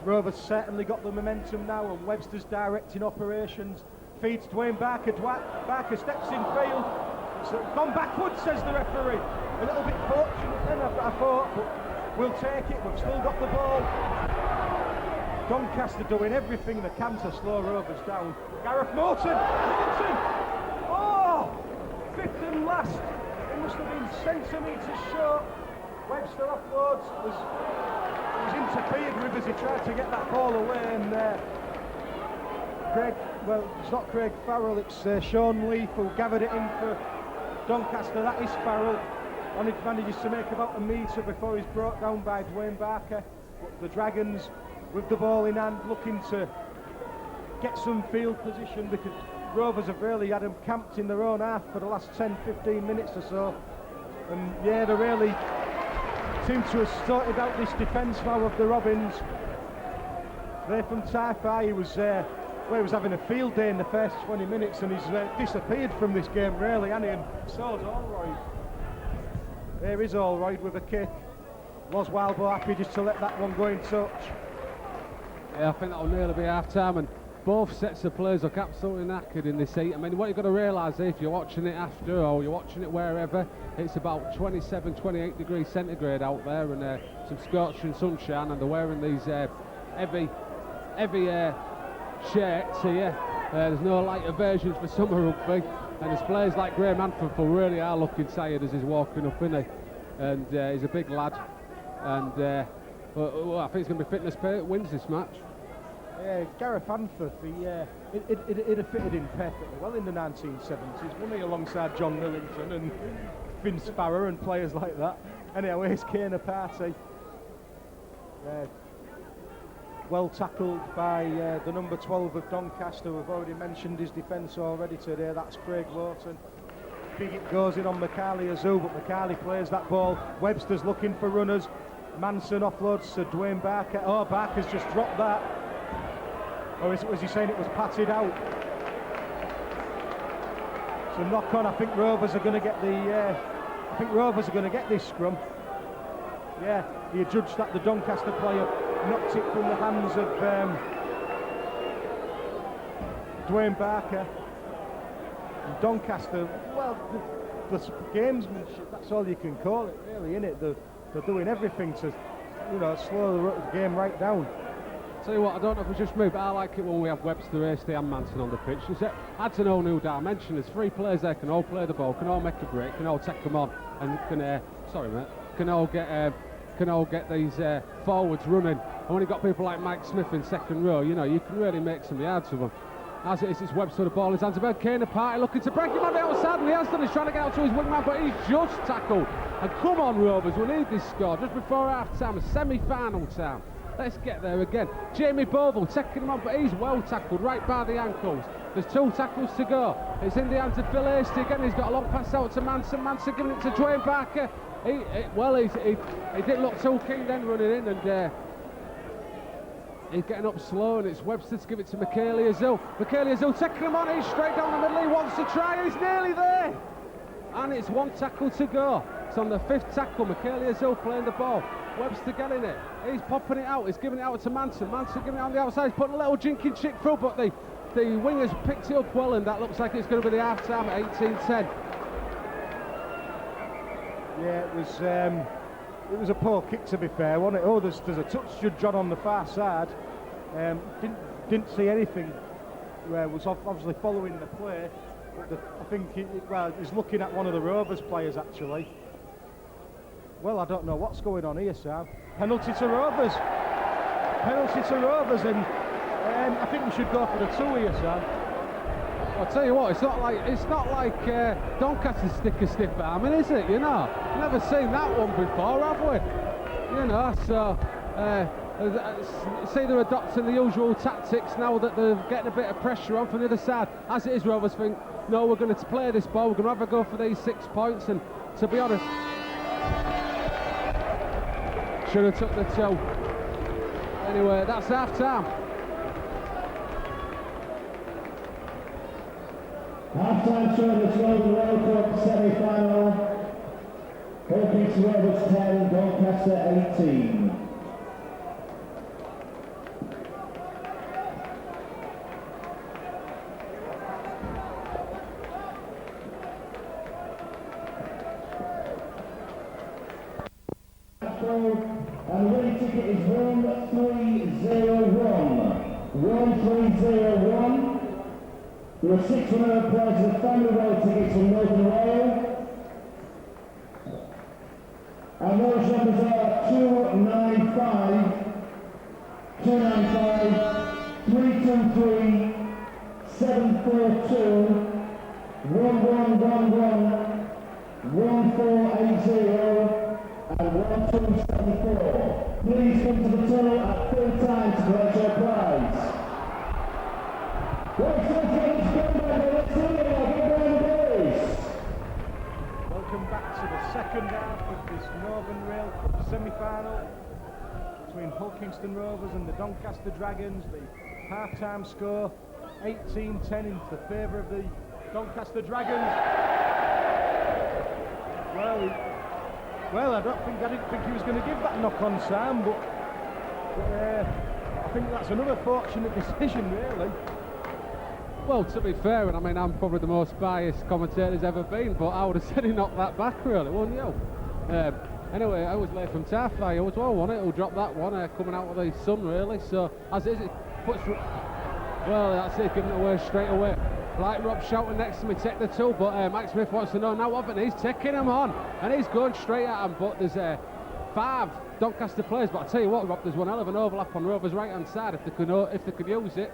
Rovers certainly got the momentum now, and Webster's directing operations. Feeds Dwayne Barker. Barker steps in field. It's gone backwards, says the referee. A little bit fortunate then, I thought, but we'll take it. We've still got the ball. Doncaster doing everything they can to slow Rovers down. Gareth Morton! Oh! Fifth and last. It must have been centimetres short. Webster offloads. Was interfered with as he tried to get that ball away, and it's not Craig Farrell, it's Sean Leaf who gathered it in for Doncaster. That is Farrell. And he manages to make about a metre before he's brought down by Dwayne Barker. But the Dragons, with the ball in hand, looking to get some field position, because Rovers have really had them camped in their own half for the last 10-15 minutes or so. And yeah, they really seem to have sorted out this defence now of the Robins. There from Taifa, he was having a field day in the first 20 minutes, and he's disappeared from this game really, hasn't he? And so's Allroyd. There is Allroyd with a kick. Was Wildbow happy just to let that one go in touch? Yeah, I think that'll nearly be half-time, and both sets of players look absolutely knackered in this heat. I mean, what you've got to realise, if you're watching it after or you're watching it wherever, it's about 27, 28 degrees centigrade out there, and some scorching sunshine, and they're wearing these heavy shirts here. There's no lighter versions for summer rugby, and there's players like Graham Hanford really are looking tired as he's walking up, isn't he? And he's a big lad, and I think it's going to be fitness wins this match. Yeah, Gareth Hanford, he'd have fitted in perfectly well in the 1970s, wouldn't he, alongside John Millington and Vince Farrer and players like that. Anyhow, here's Kane Party. well tackled by the number 12 of Doncaster. We've already mentioned his defence already today. That's Craig Lawton. Big it goes in on Macaulay Azul, but Macaulay plays that ball. Webster's looking for runners. Manson offloads to Dwayne Barker. Oh, Barker's just dropped that. Or was he saying it was patted out? So knock on. I think Rovers are going to get this scrum. Yeah, he judged that the Doncaster player knocked it from the hands of Dwayne Barker. And Doncaster, well, the gamesmanship, that's all you can call it, really, innit? They're doing everything to, slow the game right down. Tell you what, I don't know if we just move, but I like it when we have Webster, Hasty and Manson on the pitch. It adds a whole new dimension. There's 3 players there, can all play the ball, can all make a break, can all take them on, and can all get these forwards running. And when you've got people like Mike Smith in second row, you can really make some yards of them. As it is, it's Webster, the ball in his hands. About Kane, the party looking to break him on the outside, and he has done. He's trying to get out to his wingman, but he's just tackled. And come on, Rovers, we need this score just before half-time, semi-final time. Let's get there again. Jamie Bovell taking him on, but he's well tackled right by the ankles. There's 2 tackles to go. It's in the hands of Phil Hasty again. He's got a long pass out to Manson. Manson giving it to Dwayne Barker. He didn't look too keen then running in, and he's getting up slow, and it's Webster to give it to Macaulay Azul. Macaulay Azul taking him on. He's straight down the middle. He wants to try. He's nearly there. And it's 1 tackle to go. It's on the 5th tackle. Macaulay Azul playing the ball. Webster getting it. He's popping it out. He's giving it out to Manson. Manson giving it on the outside. He's putting a little jinking chick through, but the wingers picked it up well, and that looks like it's going to be the half-time at 18-10. Yeah, it was a poor kick, to be fair, wasn't it? Oh, there's a touch judge on the far side. Didn't see anything. Was obviously following the play, but I think he's looking at one of the Rovers players actually. Well, I don't know what's going on here, Sam. Penalty to Rovers, and I think we should go for the 2 here, Sam. I'll tell you what, it's not like Doncaster stick a stiff arming, is it? Never seen that one before, have we? See, they're adopting the usual tactics now that they're getting a bit of pressure on from the other side. As it is, Rovers think, no, we're going to play this ball, we're going to have a go for these 6 points, and to be honest, should have took the 2. Anyway, that's half-time. Half-time show this World Cup semi-final. Hawkins Rovers 10, Doncaster 18. And the winning ticket is 1301. 1301. There are 6 winner players of the family road tickets from Northern Rail. And those numbers are 295, 323, 742, 1111, 1480, and 1274. Please come to the tunnel at full time to collect your prize. Welcome back to the second half of this Northern Rail Cup semi-final between Hull-Kingston Rovers and the Doncaster Dragons. The half-time score 18-10 in favour of the Doncaster Dragons. Well, I didn't think he was going to give that knock on Sam, but I think that's another fortunate decision, really. Well, to be fair, and I mean, I'm probably the most biased commentator there's ever been, but I would have said he knocked that back, really, wouldn't you? Anyway, I was late from Tarfai as well, wasn't it? Who dropped that one coming out of the sun, really. So, as it is, it puts... Well, that's it, giving it away straight away. Like Rob shouting next to me, take the 2, but Mike Smith wants to know now what, and he's taking him on, and he's going straight at him, but there's 5 Doncaster players, but I tell you what, Rob, there's one hell of an overlap on Rovers' right-hand side if they could use it.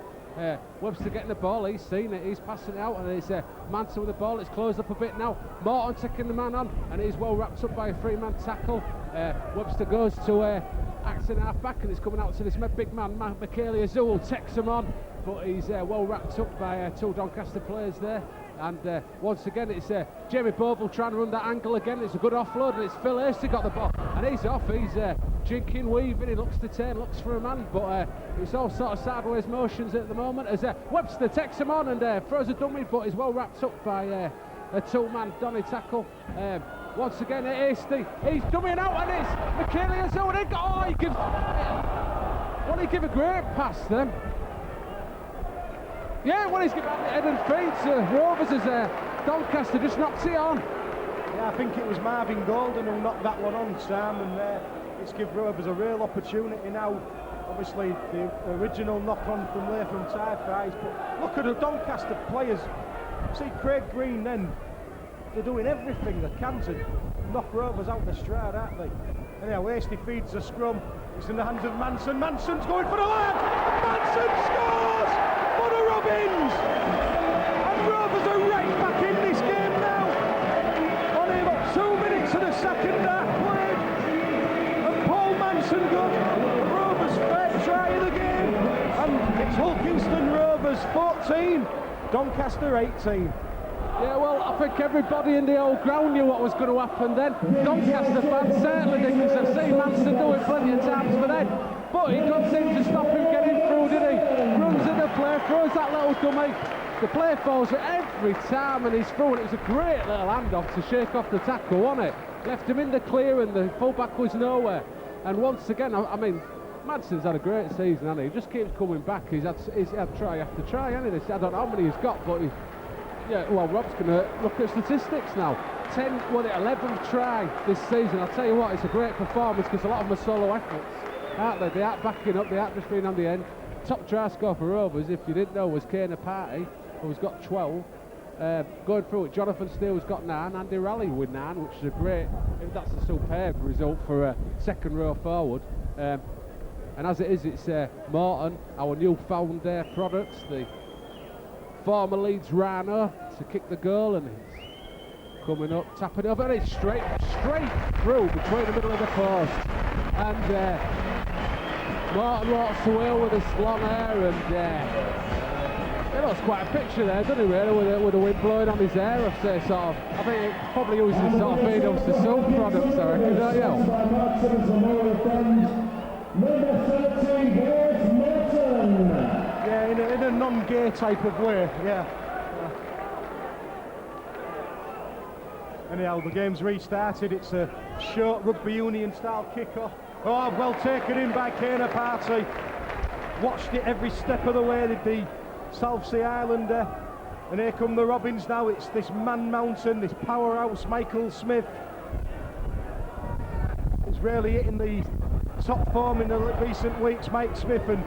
Webster getting the ball, he's seen it, he's passing it out, and it's Manson with the ball. It's closed up a bit now. Morton taking the man on, and he's well wrapped up by a 3-man tackle. Webster goes to Axon half back, and it's coming out to this big man, Michaeli Azul, takes him on, but he's well wrapped up by 2 Doncaster players there. And once again, it's Jamie Bovell trying to run that angle again. It's a good offload, and it's Phil Hasty got the ball, and he's off. He's jinking, weaving. He looks to turn, looks for a man, but it's all sort of sideways motions at the moment as Webster takes him on and throws a dummy, but he's well wrapped up by a 2-man Donny tackle. Once again, Hasty, he's dummying out, and it's Michaeli Azul. He give a great pass then. Yeah, well, he's given the head and feet to Rovers as Doncaster just knocks it on. Yeah, I think it was Marvin Golden who knocked that one on, Sam, and it's given Rovers a real opportunity now. Obviously, the original knock-on from Latham Tie-Fries, but look at the Doncaster players. See Craig Green then, they're doing everything they can to knock Rovers out the stride, aren't they? Anyhow, Hasty feeds the scrum, it's in the hands of Manson. Manson's going for the lad! Manson scores! For the Robins! And Rovers are right back in this game now. Only about 2 minutes of the second half played. And Paul Manson got Rovers' first try of the game. And it's Hull Kingston Rovers 14, Doncaster 18. Yeah, well, I think everybody in the old ground knew what was going to happen then. Doncaster fans certainly did, because I've seen Manson do it plenty of times for them. But he doesn't seem to stop him getting through, did he? Runs in the play, throws that little dummy. The play falls every time, and he's through, and it was a great little handoff to shake off the tackle, wasn't it? Left him in the clear, and the fullback was nowhere. And once again, I mean, Madson's had a great season, hasn't he? He just keeps coming back. He's had try after try, hasn't he? I don't know how many he's got, but yeah, well, Rob's going to look at statistics now. 11th try this season. I'll tell you what, it's a great performance, because a lot of them are solo efforts, aren't they? They aren't backing up, they aren't just being on the end. Top try score for Rovers, if you didn't know, was Kane Party, who's got 12. Going through it, Jonathan Steele's got 9, Andy Raleigh with 9, which is a great, that's a superb result for a second row forward. And as it is, it's Morton, our newfound products, the former Leeds Rhino, to kick the goal, and he's coming up, tapping over, and it's straight through between the middle of the post. And Morton walks away with his long hair, and it looks quite a picture there, doesn't he, really, with the wind blowing on his hair, I think it probably uses sort of feed us to soap products, I reckon, don't you? Number 13, Gareth Morton. Yeah, in a non-gay type of way, yeah. Anyhow, the game's restarted. It's a short rugby union style kick-off. Oh, well taken in by Kane Party. Watched it every step of the way, the South Sea Islander. And here come the Robins now. It's this Man Mountain, this powerhouse Michael Smith. He's really hitting the top form in the recent weeks, Mike Smith, and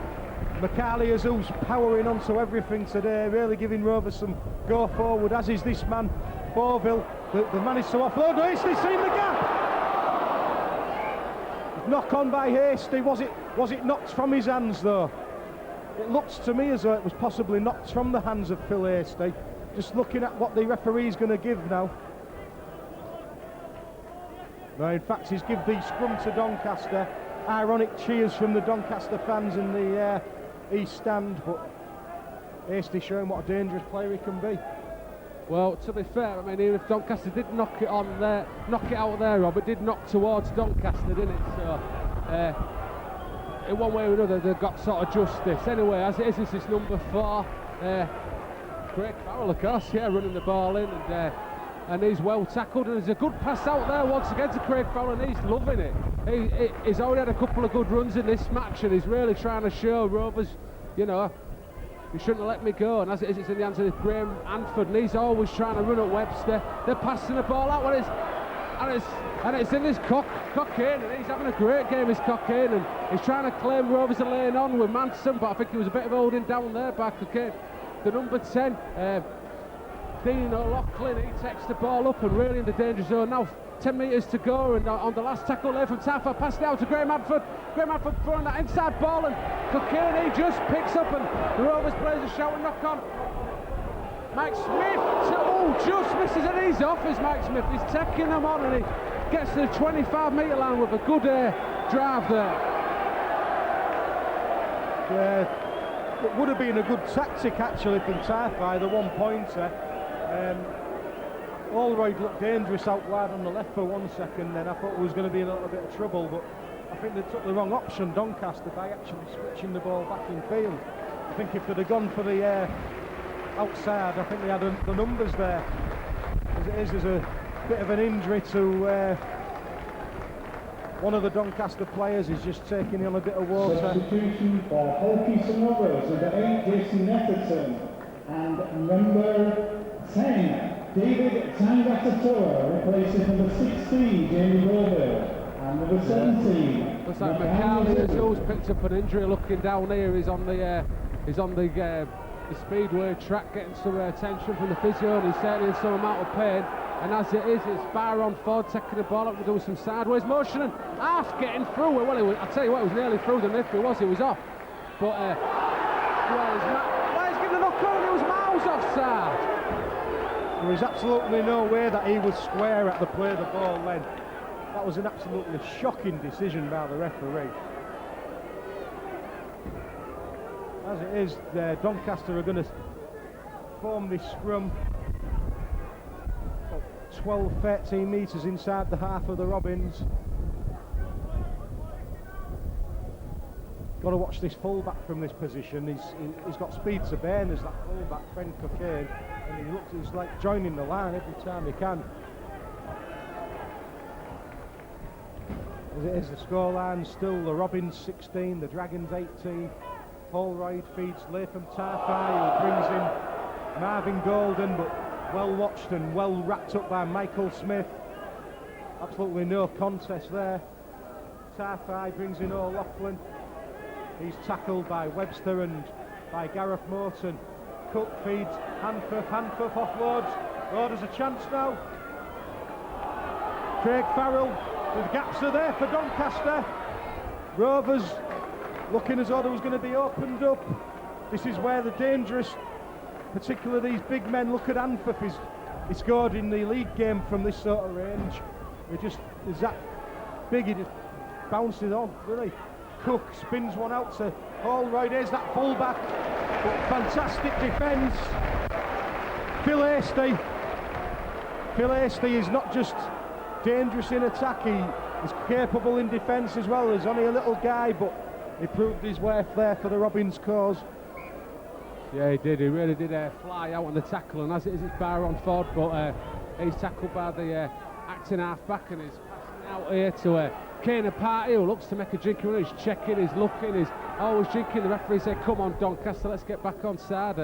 Michaeli Azul's powering onto everything today, really giving Rovers some go forward, as is this man, Bovell, that managed to offload. Hasty seen the gap! Knock on by Hasty, was it knocked from his hands though? It looks to me as though it was possibly knocked from the hands of Phil Hasty. Just looking at what the referee's going to give now. No, in fact, he's give the scrum to Doncaster. Ironic cheers from the Doncaster fans in the East Stand, but Hasty showing what a dangerous player he can be. Well, to be fair, I mean, even if Doncaster did knock it out there, Rob, it did knock towards Doncaster, didn't it? So, in one way or another, they've got sort of justice. Anyway, as it is, this is number 4. Craig Farrell, of course, yeah, running the ball in, and he's well tackled, and there's a good pass out there once again to Craig Farrell, and he's loving it. He's already had a couple of good runs in this match, and he's really trying to show Rovers, you know, you shouldn't have let me go. And as it is, it's in the hands of Graham Anford, and he's always trying to run at Webster. They're passing the ball out, and it's in this Cockayne, and he's having a great game, his Cockayne, and he's trying to claim Rovers are laying on with Manson, but I think there was a bit of holding down there by Cockayne. The number 10, Dean O'Loughlin, he takes the ball up and really in the danger zone now. 10 metres to go, and on the last tackle there from Taffa, passed it out to Graham Adford. Graham Adford throwing that inside ball, and Kilkenny just picks up, and the Rovers players are shouting knock on. Mike Smith, just misses, and he's off as Mike Smith. He's taking them on, and he gets to the 25-metre line with a good drive there. It would have been a good tactic actually from Tarfai, the one-pointer. Allroyd looked dangerous out wide on the left for 1 second, then I thought there was going to be a little bit of trouble, but I think they took the wrong option, Doncaster, by actually switching the ball back in field. I think if they'd have gone for the outside, I think they had the numbers there. As it is, there's a bit of an injury to one of the Doncaster players. He's just taking on a bit of water. Substitution for Holkey Rovers, number 8, Jason Netherton, and number 10, David Tangatatoa, replaces number 16, Jamie Rover, and number 17. Looks like McCarley has picked up an injury. Looking down here, he's on the speedway track, getting some attention from the physio, and he's certainly in some amount of pain. And as it is, it's Byron Ford taking the ball up to do some sideways motion, and half getting through. Well, I'll tell you what, it was nearly through than if he was off. But he's giving a knock on, he was miles offside. There was absolutely no way that he was square at the play of the ball then. That was an absolutely shocking decision by the referee. As it is, Doncaster are going to form this scrum 12-13 metres inside the half of the Robins. Got to watch this fullback from this position. He's got speed to burn as that fullback, Ben Cockayne, and he's like joining the line every time he can. As it is, the scoreline still the Robins 16, the Dragons 18. Holroyd feeds Latham Tarfai, who brings in Marvin Golden, but well watched and well wrapped up by Michael Smith. Absolutely no contest there. Tarfai brings in O'Loughlin. He's tackled by Webster and by Gareth Morton. Cook feeds Hanforth offloads. Oh, there's a chance now. Craig Farrell, the gaps are there for Doncaster. Rovers looking as though there was going to be opened up. This is where the dangerous, particularly these big men, look at Hanforth. He scored in the league game from this sort of range. He's that big, he just bounces on, really. Cook spins one out to Holroyd. Here's that fullback, but fantastic defence. Phil Hasty is not just dangerous in attack, he is capable in defence as well. He's only a little guy, but he proved his worth there for the Robins cause. Yeah, he did. He really did fly out on the tackle, and as it is, it's Byron Ford, but he's tackled by the acting half-back, and he's passing out here to Kane Party, who looks to make a drinking run. He's checking, he's looking, he's always drinking. The referee said, come on Doncaster, let's get back on side.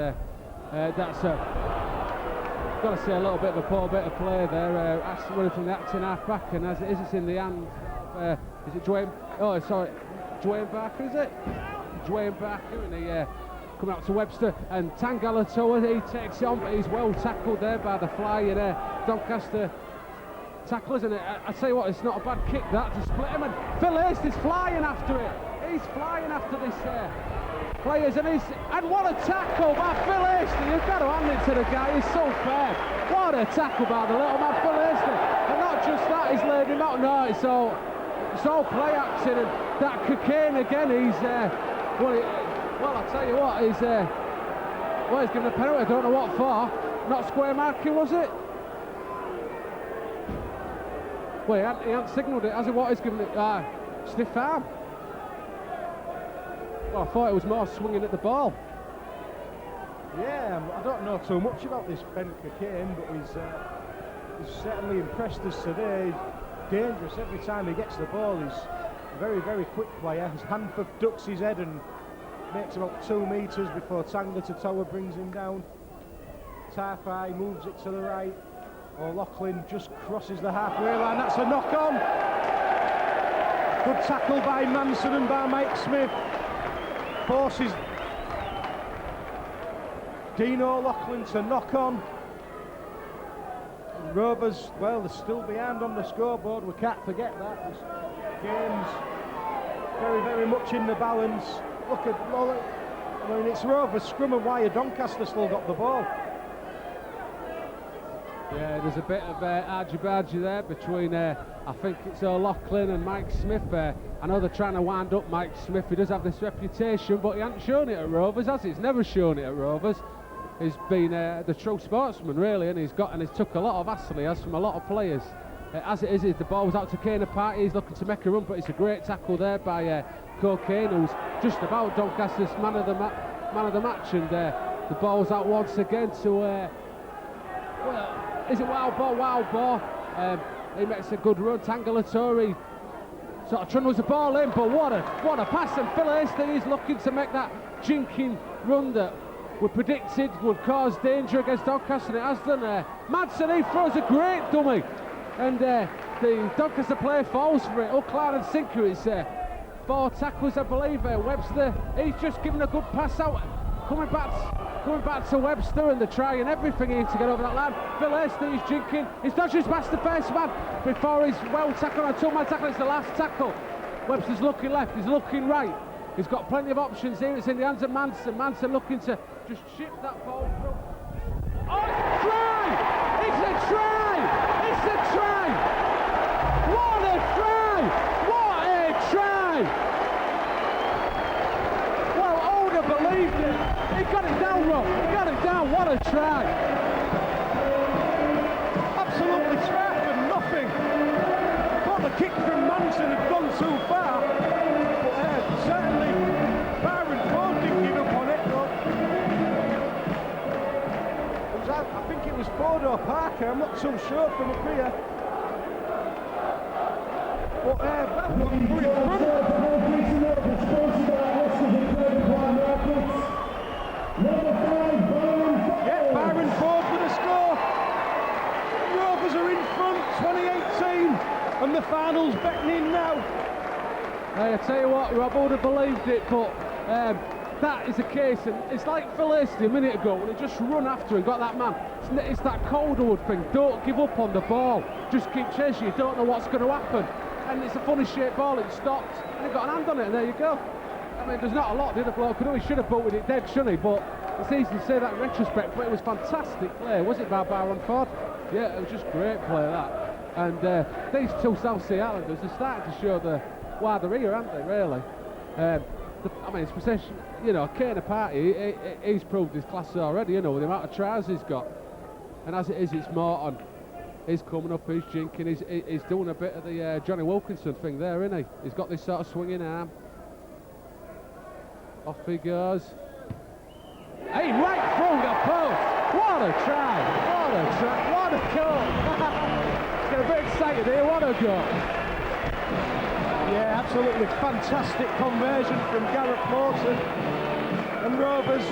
That's got to say a little bit of a poor bit of play there. Running from the acting half-back, and as it is, it's in the hand. Is it Dwayne? Oh, sorry, Dwayne Barker, is it? Dwayne Barker, and he coming out to Webster, and Tangalatoa, he takes it on, but he's well tackled there by the flying Doncaster tacklers, and I tell you what, it's not a bad kick that to split him, and Phil Hasty is flying after it. He's flying after this players, and what a tackle by Phil Hasty. You've got to hand it to the guy, he's so fair. What a tackle by the little man Phil Hasty, and not just that, he's laid him out. No, it's all play action, and that Cockayne again, he's well, I'll tell you what, he's given a penalty, I don't know what for. Not square marking, was it? Well, he hadn't signalled it, has he? What he's given it? Stiff arm. Well, I thought it was more swinging at the ball. Yeah, I don't know too much about this Ben Cockayne, but he's certainly impressed us today. He's dangerous every time he gets the ball. He's a very, very quick player. His Hanforth ducks his head and makes about 2 metres before Tangatatoa brings him down. Tarfai moves it to the right. O'Loughlin just crosses the halfway line. That's a knock on. Good tackle by Manson and by Mike Smith. Forces Dean O'Loughlin to knock on. Rovers, well, they're still behind on the scoreboard. We can't forget that. This game's very, very much in the balance. Look at, I mean, it's Rovers scrum and wire. Doncaster still got the ball. Yeah, there's a bit of argy-bargy there between, I think it's O'Loughlin and Mike Smith. I know they're trying to wind up Mike Smith. He does have this reputation, but he hasn't shown it at Rovers, has he? He's never shown it at Rovers. He's been the true sportsman, really, and he's took a lot of hassle, he has, from a lot of players. As it is, the ball was out to Kane Party. He's looking to make a run, but it's a great tackle there by Cocaine, who's just about Doncaster's man of the match, and the ball's out once again to well, is it Wild Ball? He makes a good run. Tangalatori sort of trundles the ball in, but what a pass, and Phil Hasty is looking to make that jinking run that we predicted would cause danger against Doncaster, and it has done. Madsen, he throws a great dummy, and the Doncaster player falls for it. O'Cloud and Sinker, it's 4 tackles, I believe. Webster, he's just given a good pass out, coming back to Webster, and they're trying everything here to get over that line. Phil Hasty is jinking, he's dodges past the first man before he's well tackled on a 2-man tackle. It's the last tackle. Webster's looking left, he's looking right. He's got plenty of options here. It's in the hands of Manson. Manson looking to just chip that ball through. Oh, it's a try! It's a try! It's a try! What a try! What a try! Well, Oda believed it. He got it down, Rob. He got it down. What a try! Absolutely try for nothing. Thought the kick from Manson had gone too far. Certainly, Byron Ford didn't give up on it, though. I think it was Ford or Parker, I'm not so sure from up here. But yeah, Byron Ford with a score. Rovers are in front, 2018, and the final's beckoning now. I tell you what, Rob, I would have believed it, but that is the case, and it's like Phil Hasty a minute ago when he just run after and got that man. It's that Calderwood thing, don't give up on the ball, just keep chasing, you don't know what's going to happen. And it's a funny shaped ball, it stopped, and he got an hand on it, and there you go. I mean, there's not a lot the other bloke could do, he should have bolted it dead, shouldn't he? But it's easy to say that in retrospect, but it was fantastic play, was it, by Byron Ford? Yeah, it was just great play, that. And these two South Sea Islanders are starting to show why they're here, aren't they, really? I mean, his possession, you know, Kane Party, he's proved his class already, you know, with the amount of tries he's got. And as it is, it's Morton. He's coming up, he's jinking, he's doing a bit of the Johnny Wilkinson thing there, isn't he? He's got this sort of swinging arm. Off he goes. Hey, right through the post! What a try! What a try! What a goal! Get a bit excited here, what a goal! Yeah, absolutely fantastic conversion from Gareth Morton. And Rovers,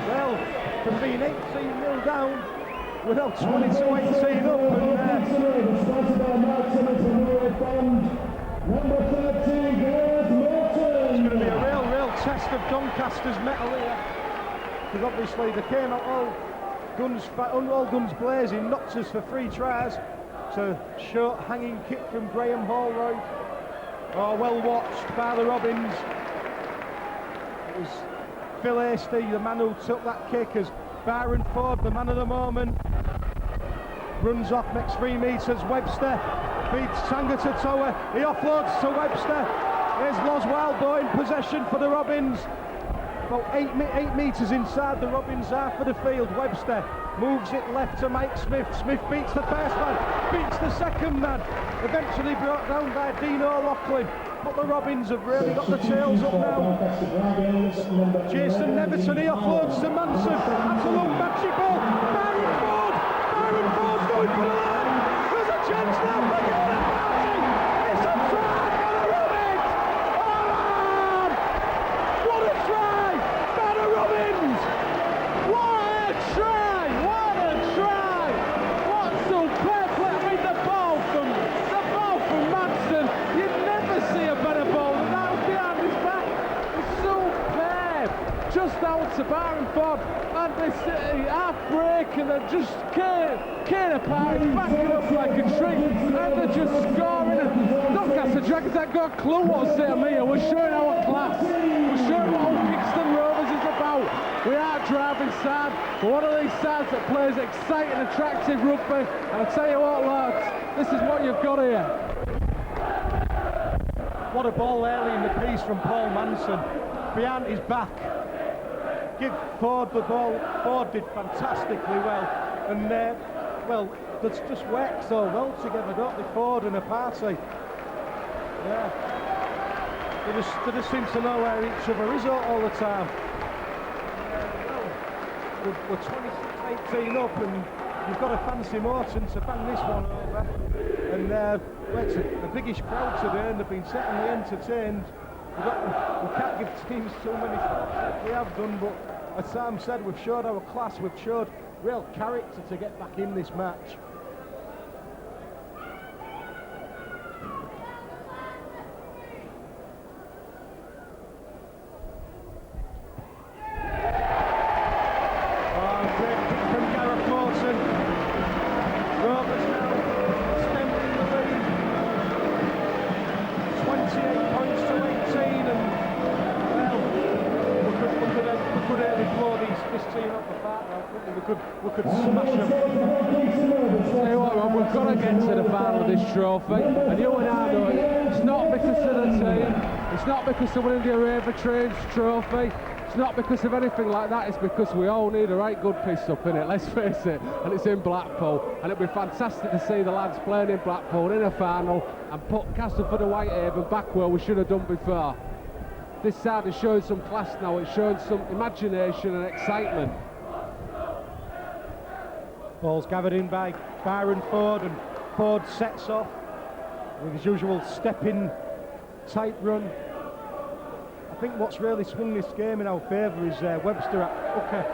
well, from being 18-0 down, we're now 22-18 up. And it's going to be a real test of Doncaster's mettle here. Because obviously they came out all guns blazing, knocked us for 3 tries. It's a short hanging kick from Graham Holroyd. Oh, well watched by the Robins. It was Phil Hasty, the man who took that kick, as Byron Ford, the man of the moment, runs off, makes 3 metres. Webster beats Tangata Tower. He offloads to Webster. Here's Loz Wildboy in possession for the Robins. About 8 metres inside the Robins half of the field. Webster moves it left to Mike Smith. Smith beats the first man, beats the second man. Eventually brought down by Dean O'Loughlin. But the Robins have really got the tails up now. Jason Neverton, he offloads to Manson. Absolute magic ball. Byron Ford's going for the line. There's a chance now for Kane Party. It's a try for the Robins. Oh man! What a try by the Robins! What a try! What a try! What superb play! I mean, the ball from Manson. You never see a better ball than that behind his back. It's superb. Just out to Byron Ford, and this half break, and they're just Kane apart, it's backing up like a tree, and they're just scoring. And Doncaster Dragons haven't got a clue what to say to me. We're showing our class, we're showing what Old Kingston Rovers is about. We are driving side, but one of these sides that plays exciting, attractive rugby, and I tell you what, lads, this is what you've got here. What a ball early in the piece from Paul Manson, behind his back. Give Ford the ball. Ford did fantastically well, and well, they just work so well together, don't they, Ford and Apartheid? Yeah, they just seem to know where each other is all the time. We're 26-18 up, and you've got to fancy Morton to bang this one over. And well, it's a biggish crowd today, and they've been certainly entertained. We can't give teams too many thoughts. We have done, but as Sam said, we've showed our class, we've showed real character to get back in this match. We could smash them. Tell you what, Rob, we've got to get to the final of this trophy, and you and I know it's not because of the team, it's not because of winning the Areva Trains trophy, it's not because of anything like that, it's because we all need a right good piece up in it, let's face it, and it's in Blackpool, and it'd be fantastic to see the lads playing in Blackpool in a final and put Castleford and Whitehaven back where we should have done before. This side is showing some class now, it's showing some imagination and excitement. Ball's gathered in by Byron Ford, and Ford sets off with his usual stepping tight run. I think what's really swung this game in our favour is Webster at hooker.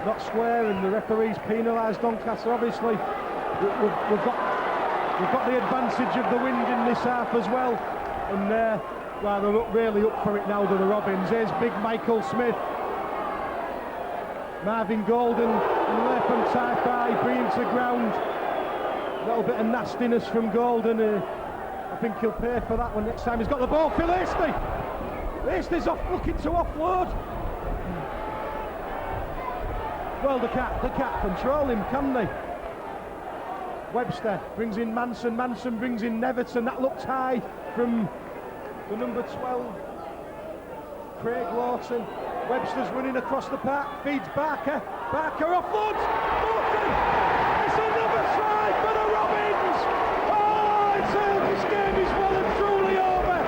Not square, and the referees penalised Doncaster. Obviously, we've got the advantage of the wind in this half as well, and well, they're really up for it now to the Robins. Here's big Michael Smith. Marvin Golden and Latham Taipai bringing to ground. A little bit of nastiness from Golden. I think he'll pay for that one next time. He's got the ball. Phil Hasty. Hasty's looking to offload. Well, they can't control him, can they? Webster brings in Manson. Manson brings in Neverton. That looked high from the number 12, Craig Lawton. Webster's running across the park, feeds Barker. Barker offloads. Morton! It's another try for the Robins! Oh, this game is well and truly over.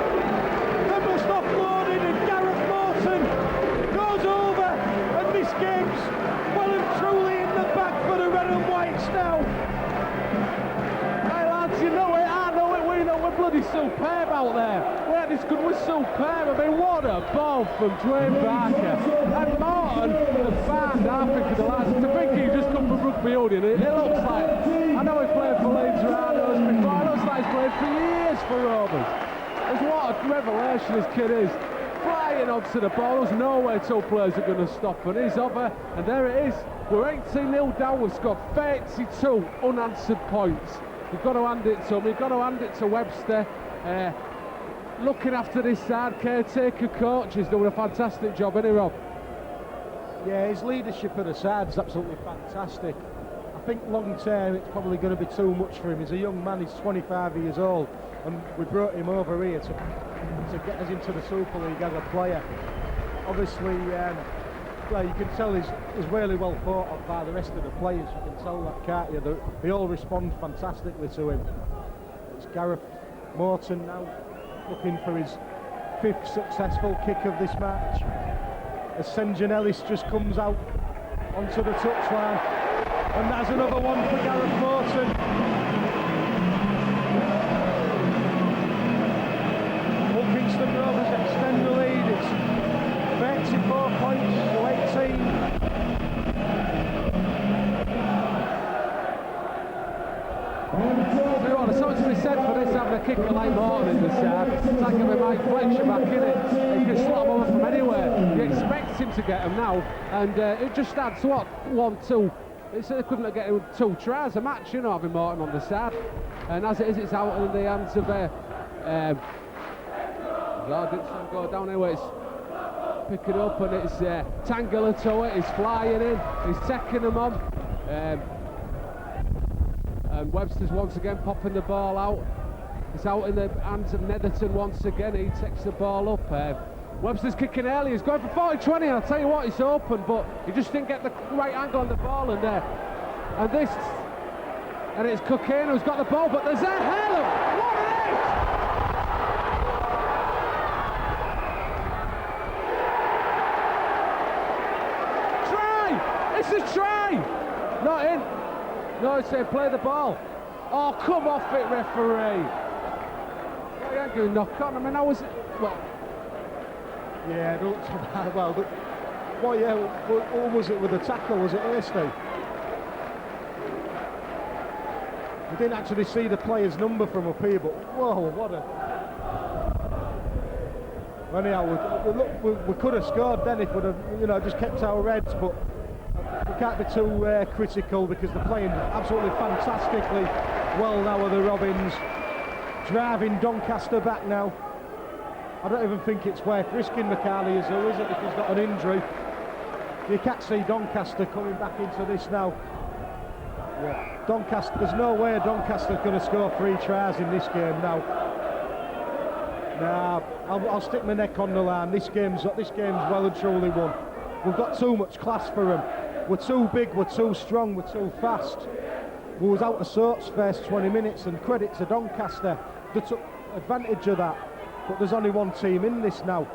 They must offload it, and Gareth Morton goes over, and this game's well and truly in the bag for the red and whites now. Hey lads, you know it, I know it, we know we're bloody superb out there. This good was superb. I mean, what a ball from Dwayne Barker. And Morton has found, I think, of the lads. To think he just come from Rugby Union, it looks like, I know he played for Leeds Rhinos before, it looks like he's played for years for Rovers. What a revelation this kid is. Flying onto the ball, there's no way two players are going to stop, and he's over, and there it is. We're 18-0 down, we've got 32 unanswered points. You've got to hand it to him, you've got to hand it to Webster. Looking after this side, caretaker coach is doing a fantastic job, isn't he, Rob? Yeah, his leadership of the side is absolutely fantastic. I think long term it's probably going to be too much for him. He's a young man, he's 25 years old, and we brought him over here to get us into the Super League as a player. Obviously, well, you can tell he's really well thought of by the rest of the players. You can tell that, can't you? They all respond fantastically to him. It's Gareth Morton now, looking for his 5th successful kick of this match. As St John Ellis just comes out onto the touchline, and that's another one for Gareth Morton. Old Kingston Rovers extend the lead. It's 34 points to 18. You know what, there's something to be said for this, having a kicker like Morton in the side. It's like having Mike Fletcher back in it. He can slot him over from anywhere. You expect him to get him now, and it just adds what 1-2. It's the equivalent of getting 2 tries a match, you know, having Morton on the side. And as it is, it's out in the hands of didn't go down anyway. It's picking up, and it's Tangela to it. He's flying in. He's taking them on. And Webster's once again popping the ball out. It's out in the hands of Netherton once again. He takes the ball up. Webster's kicking early. He's going for 40-20, and I'll tell you what, it's open, but he just didn't get the right angle on the ball. And it's Cocaine who's got the ball, but there's a hell of what an hit! Try! It's a try! Not in. No, it's saying play the ball. Oh, come off it, referee. Well, you ain't going to knock on. I mean, how was it? Well, yeah, it looked well. But, well, yeah, what was it with the tackle? Was it hasty? We didn't actually see the player's number from up here, but whoa, what a... Anyhow, we could have scored then if we'd have, you know, just kept our heads, but we can't be too critical because they're playing absolutely fantastically well now, are the Robins. Driving Doncaster back now. I don't even think it's worth risking McCarley as though, is it, if he's got an injury. You can't see Doncaster coming back into this now. Yeah. Doncaster, there's no way Doncaster's going to score 3 tries in this game now. Nah, I'll stick my neck on the line. This game's well and truly won. We've got too much class for them. We're too big, we're too strong, we're too fast. We was out of sorts first 20 minutes, and credit to Doncaster. They took advantage of that. But there's only one team in this now.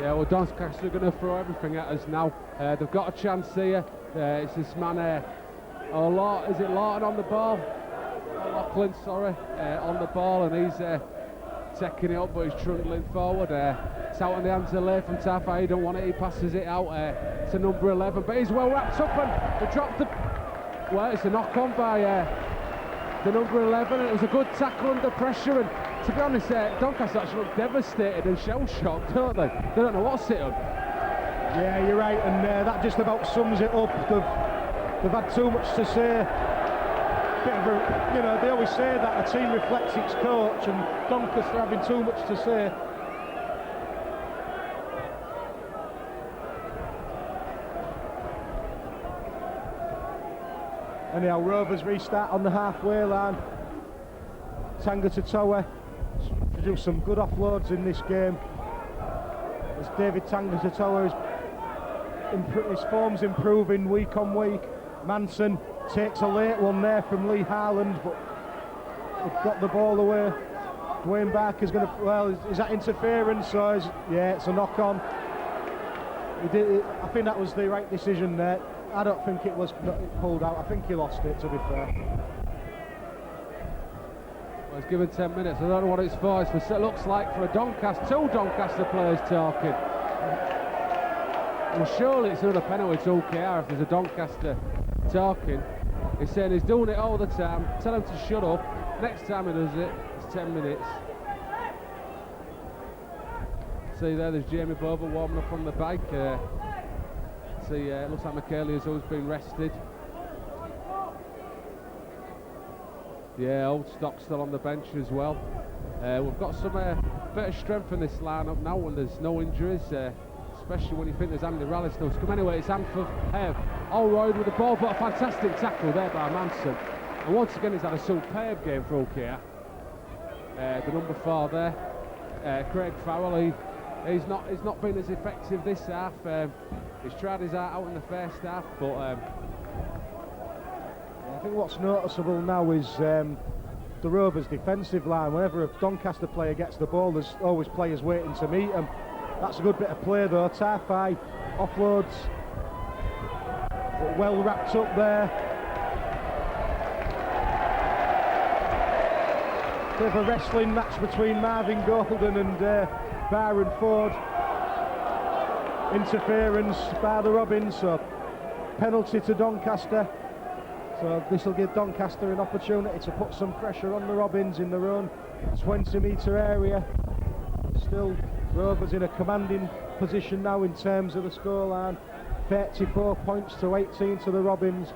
Yeah, well, Doncaster are going to throw everything at us now. They've got a chance here. It's this man, is it Lawton on the ball? O'Loughlin, sorry, on the ball, and he's taking it up, but he's trundling forward. It's out in the hands of Latham Tafa. He don't want it, he passes it out to number 11, but he's well wrapped up, and they dropped the... Well, it's a knock-on by the number 11, and it was a good tackle under pressure, and to be honest, Doncaster actually look devastated and shell-shocked, don't they? They don't know what's hit them. Yeah, you're right, and that just about sums it up. They've had too much to say. Bit of a, you know, they always say that a team reflects its coach, and Doncaster having too much to say. Anyhow, Rovers restart on the halfway line. Tanga to Tower produced some good offloads in this game. As David Tanga to Tower, his form's improving week on week. Manson takes a late one there from Lee Harland, but they've got the ball away. Dwayne Barker's going to, well, is that interference? Or yeah, it's a knock-on. I think that was the right decision there. I don't think it was pulled out. I think he lost it, to be fair. Well, he's given 10 minutes. I don't know what it's for. It looks like for a Doncaster, 2 Doncaster players talking. Well, surely it's another penalty to OKR if there's a Doncaster talking. He's saying he's doing it all the time. Tell him to shut up. Next time he does it, it's 10 minutes. See there's Jamie Bover warming up on the bike. See, it looks like Michaeli has always been rested. Yeah, Old Stock's still on the bench as well. We've got some bit of strength in this lineup now when there's no injuries, especially when you think there's Andy Raleigh still to come. Anyway, it's Anford Allroyd with the ball, but a fantastic tackle there by Manson. And once again, he's had a superb game for OKR. The number 4 there, Craig Farrell, he's not been as effective this half. He's tried his heart out in the first half, but I think what's noticeable now is the Rovers' defensive line. Whenever a Doncaster player gets the ball, there's always players waiting to meet him. That's a good bit of play though. Tarfai offloads, but well wrapped up there. Bit of a wrestling match between Marvin Golden and Byron Ford. Interference by the Robins, so penalty to Doncaster. So this will give Doncaster an opportunity to put some pressure on the Robins in their own 20-metre area. Still, Rovers in a commanding position now in terms of the scoreline. 34 points to 18 to the Robins.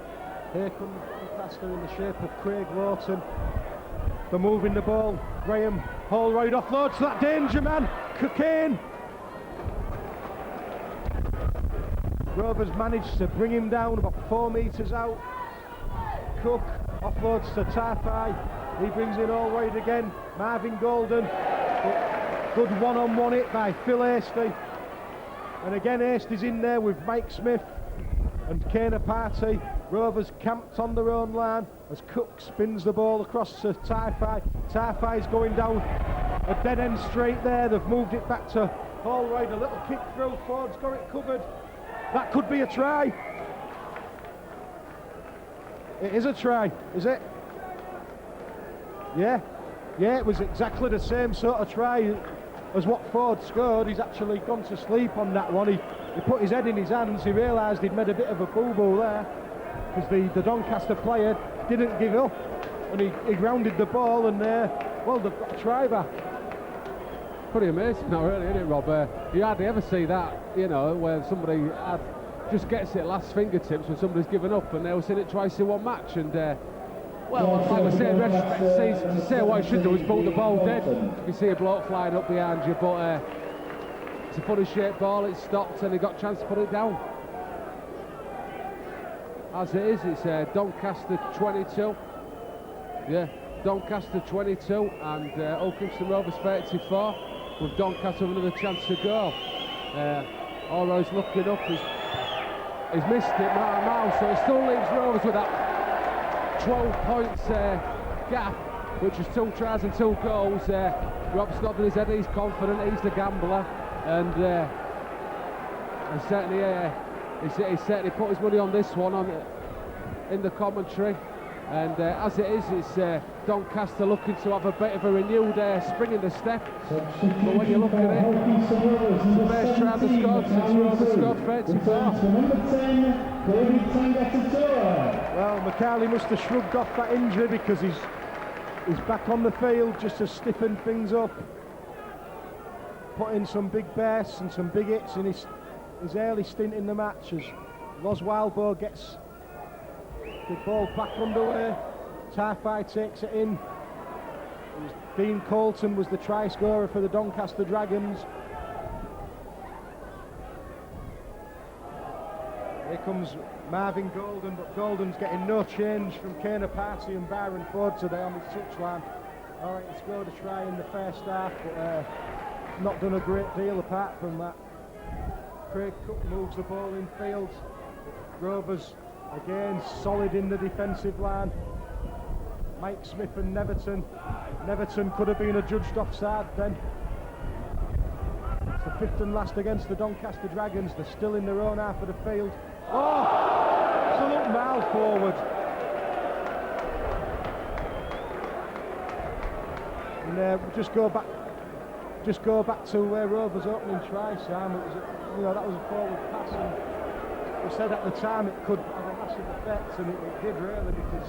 Here comes Doncaster in the shape of Craig Lawton. They're moving the ball. Graham Holroyd offloads to that danger man, Cocaine. Rovers managed to bring him down about 4 metres out. Cook offloads to Tarfai. He brings in Holroyd again. Marvin Golden. But good one-on-one hit by Phil Hasty. And again Hasty's in there with Mike Smith and Kena Party. Rovers camped on their own line as Cook spins the ball across to Tarfai. Tarfai's going down a dead end straight there. They've moved it back to Holroyd. A little kick through. Ford's got it covered. That could be a try. It is a try, is it? Yeah, it was exactly the same sort of try as what Ford scored. He's actually gone to sleep on that one. He put his head in his hands. He realised he'd made a bit of a boo-boo there because the Doncaster player didn't give up, and he grounded the ball, and well, they've got a try back. Pretty amazing, not really, isn't it, Rob? You hardly ever see that, you know, where somebody just gets it last fingertips when somebody's given up, and they'll see it twice in one match. And well, like I say, in retrospect, to say what he should do is pull the ball dead. You can see a bloke flying up behind you, but it's a funny shaped ball. It stopped, and he got a chance to put it down. As it is, it's Doncaster 22. Yeah, Doncaster 22 and Oakington Rovers 34. With Doncaster with another chance to go. Holroyd's looking up. He's missed it, Miles, so it still leaves Rovers with that 12 points gap, which is 2 tries and 2 goals. Rob's got in his head, he's confident, he's the gambler, and he certainly put his money on this one in the commentary. And as it is, it's Doncaster looking to have a bit of a renewed spring in the step. But when you look at it, it's the first try they've scored since Rovers scored 34. Well, McCarley must have shrugged off that injury because he's back on the field just to stiffen things up. Put in some big bursts and some big hits in his early stint in the match as Los Wildbow gets the ball back underway. Tarfai takes it in. Dean Colton was the try scorer for the Doncaster Dragons. Here comes Marvin Golden, but Golden's getting no change from Kena Party and Byron Ford today on his touchline. Alright, he scored a try in the first half, but not done a great deal apart from that. Craig Cook moves the ball in field. Rovers again solid in the defensive line. Mike Smith and Neverton. Neverton could have been adjudged offside then. It's the 5th and last against the Doncaster Dragons. They're still in their own half of the field. Oh! Absolute mile forward. And we'll just go back to Rovers' opening try, Sam. It was that was a forward pass, and we said at the time it could have a massive effect, and it did really, because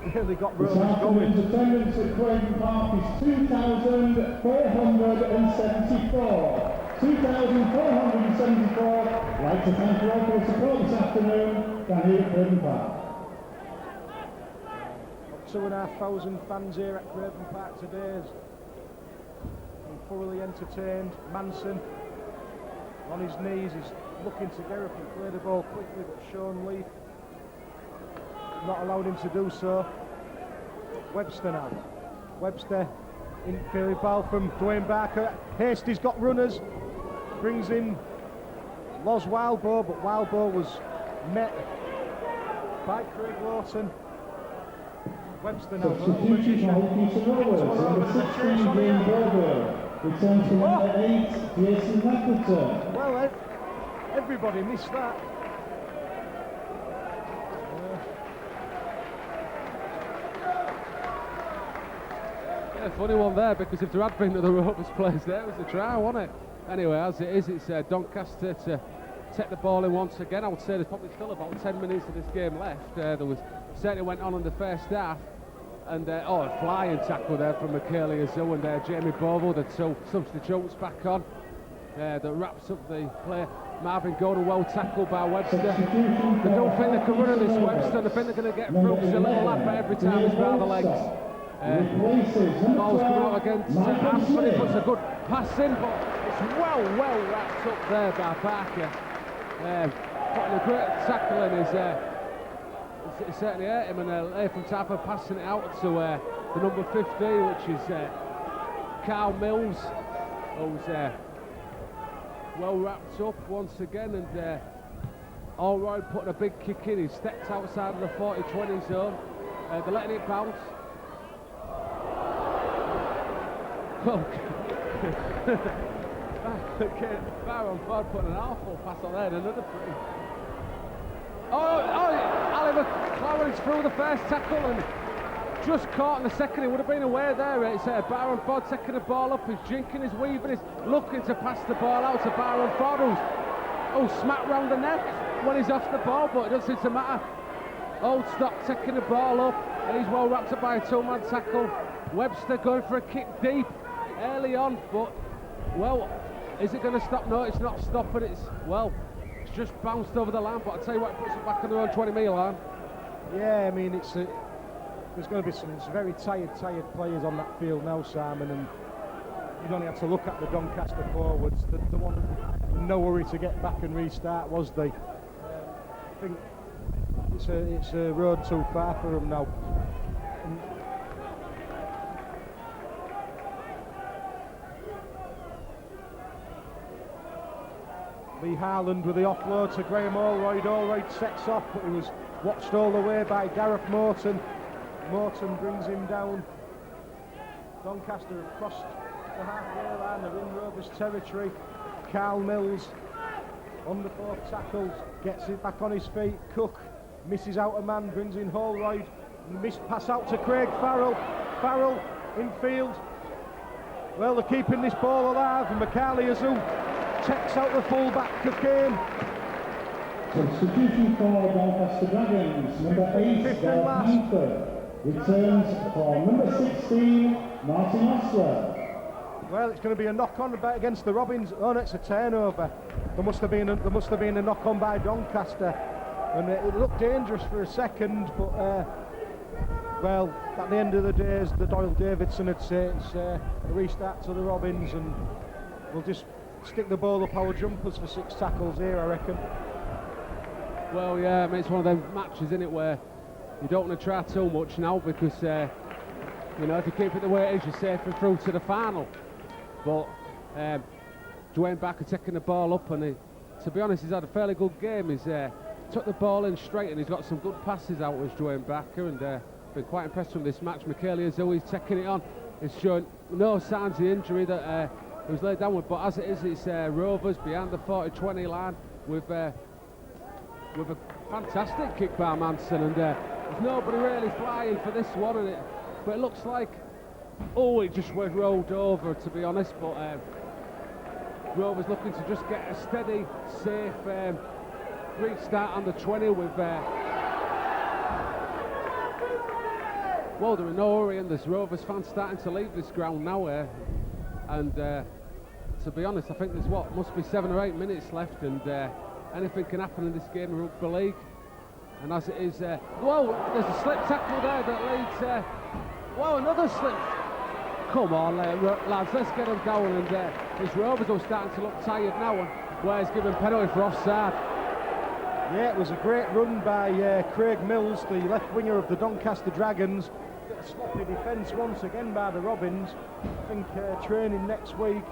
it really got Rovers going. Attendance at Craven Park is 2,474. 2,474. I'd like to thank you all for the support this afternoon down here at Craven Park. 2,500 fans here at Craven Park today. Been thoroughly entertained. Manson on his knees, he's looking to get up and play the ball quickly, but Sean Lee not allowed him to do so. Webster now. Webster infield ball from Dwayne Barker. Hasty's got runners. Brings in Los Wildbow, but Wildbow was met by Craig Lawton. Webster now. Substitution for Oakington Rovers, number 16, Green Berger. Returns from number 8, Jason Leckleton. Well, everybody missed that. Yeah, funny one there, because if there had been other Rovers players there, it was a try, wasn't it? Anyway, as it is, it's Doncaster to take the ball in once again. I would say there's probably still about 10 minutes of this game left. There was certainly went on in the first half. And a flying tackle there from Michaela Yazoo and Jamie Bovo, the two substitutes back on. That wraps up the play. Marvin Gordon well tackled by Webster. They don't think they can run on this Webster. They think they're going to get through. He's a little lad, but every time he's by the legs. Ball's coming out against Anthony, puts a good pass in, but it's well wrapped up there by Parker. Putting a great tackle in his. It certainly hurt him, and Latham Tapper passing it out to the number 50, which is Carl Mills, who's well wrapped up once again, and Allroyd putting a big kick in. He stepped outside of the 40-20 zone. They're letting it bounce. Baron Ford putting an awful pass on there, and another free. Ali McLaren's through the first tackle and just caught in the second. It would have been away there. It's Baron Ford taking the ball up. He's jinking his weaving. He's looking to pass the ball out to Baron Ford, who's smacked round the neck when he's off the ball, but it doesn't seem to matter. Old Stock taking the ball up. He's well wrapped up by a two-man tackle. Webster going for a kick deep early on, but, well, is it going to stop? No, it's not stopping. It's just bounced over the line, but I'll tell you what, it puts it back on their own 20-metre line. Yeah, I mean, there's going to be some very tired players on that field now, Simon, and you'd only have to look at the Doncaster forwards. The one in no hurry to get back and restart, was they? I think it's a road too far for them now. Lee Harland with the offload to Graham Allroyd. Allroyd sets off, but he was watched all the way by Gareth Morton. Morton brings him down. Doncaster have crossed the halfway line. They're in Rovers territory. Carl Mills on the fourth tackle, gets it back on his feet. Cook misses out a man, brings in Allroyd. Missed pass out to Craig Farrell. Farrell infield. Well, they're keeping this ball alive, and Michaela Yazoo checks out the full-back Cocaine. Substitution for Doncaster Dragons, number 8, Gareth Manford, returns for number 16, Martin Osler. Well, it's going to be a knock-on against the Robins. Oh no, it's a turnover. There must have been a knock-on by Doncaster, and it looked dangerous for a second, but well, at the end of the day, as the Doyle Davidson had said, it's a restart to the Robins, and we'll just stick the ball up our jumpers for 6 tackles here, I reckon. Well, yeah, I mean, it's one of them matches, isn't it, where you don't want to try too much now, because you know, if you keep it the way it is, you're safe and through to the final. But Dwayne Barker taking the ball up, and to be honest, he's had a fairly good game. He's took the ball in straight, and he's got some good passes out with Dwayne Barker, and been quite impressed with this match. Michaela Yazoo, he's taking it on. He's showing no signs of injury that he was laid down with, but as it is, it's Rovers behind the 40-20 line with a fantastic kick by Manson, and there's nobody really flying for this one, but it looks like, it just went rolled over, to be honest, but Rovers looking to just get a steady, safe restart on the 20 with well, they're in no hurry, and there's Rovers fans starting to leave this ground now, and to be honest, I think there's must be 7 or 8 minutes left, and anything can happen in this game of rugby league. And as it is, whoa, there's a slip tackle there that leads, whoa, another slip. Come on, lads, let's get them going, and these Rovers are starting to look tired now, and Ware's given penalty for offside. Yeah, it was a great run by Craig Mills, the left winger of the Doncaster Dragons. Bit of sloppy defence once again by the Robins. I think training next week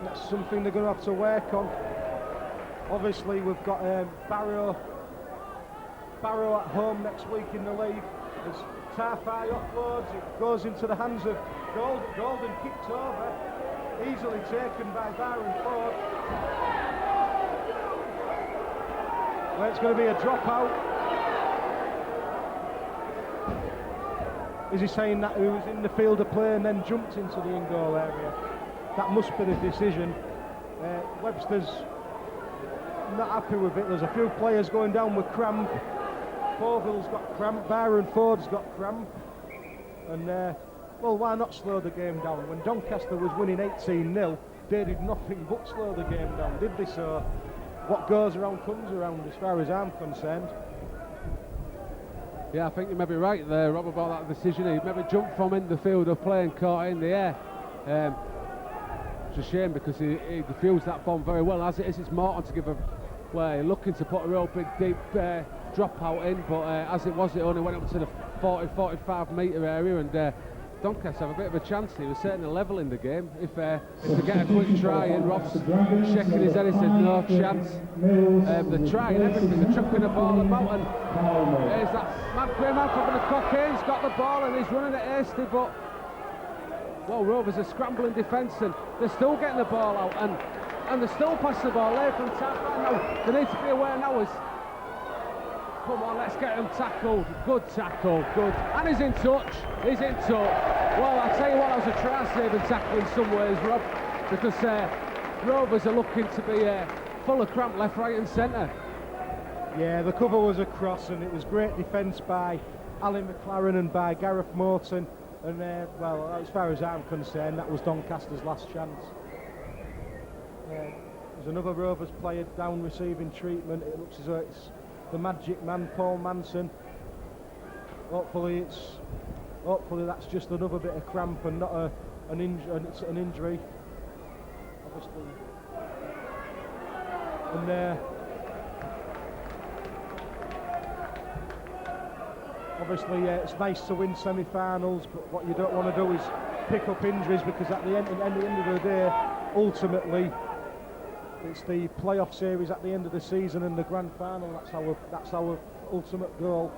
that's something they're going to have to work on. Obviously, we've got Barrow at home next week in the league. As Tarfai offloads, it goes into the hands of Golden, kicked over, easily taken by Byron Ford. Well, it's going to be a dropout. Is he saying that he was in the field of play and then jumped into the in-goal area? That must be the decision. Webster's not happy with it. There's a few players going down with cramp. Fauville's got cramp, Byron Ford's got cramp, and well, why not slow the game down? When Doncaster was winning 18-0, they did nothing but slow the game down, did they? So what goes around comes around, as far as I'm concerned. Yeah, I think you may be right there, Rob, about that decision. He maybe jumped from in the field of play and caught it in the air. It's a shame because he defused that bomb very well. As it is, it's Morton to give a way, looking to put a real big deep drop out in, but as it was, it only went up to the 40-45 metre area, and Doncaster have a bit of a chance. He was certainly leveling the game. If they get a quick try, and Rob's shaking his head, he said no chance. They're trying everything, they're chucking the ball about, and there's that mad clear man from the Cockaine's got the ball and he's running it hasty, but well, Rovers are scrambling defence and they're still getting the ball out, and they're still passing the ball there from Taffer. Now they need to be aware now as come on, let's get him tackled. Good tackle, good. And he's in touch. He's in touch. Well, I'll tell you what, that was a try-saving tackle in some ways, Rob, because Rovers are looking to be full of cramp left, right and centre. Yeah, the cover was across, and it was great defence by Ali McLaren and by Gareth Morton. And well, as far as I'm concerned, that was Doncaster's last chance. There's another Rovers player down receiving treatment. It looks as though it's the magic man, Paul Manson. Hopefully that's just another bit of cramp and not an injury. Obviously, and obviously it's nice to win semi-finals, but what you don't want to do is pick up injuries, because at the end of the day, ultimately, it's the playoff series at the end of the season and the grand final. That's our ultimate goal.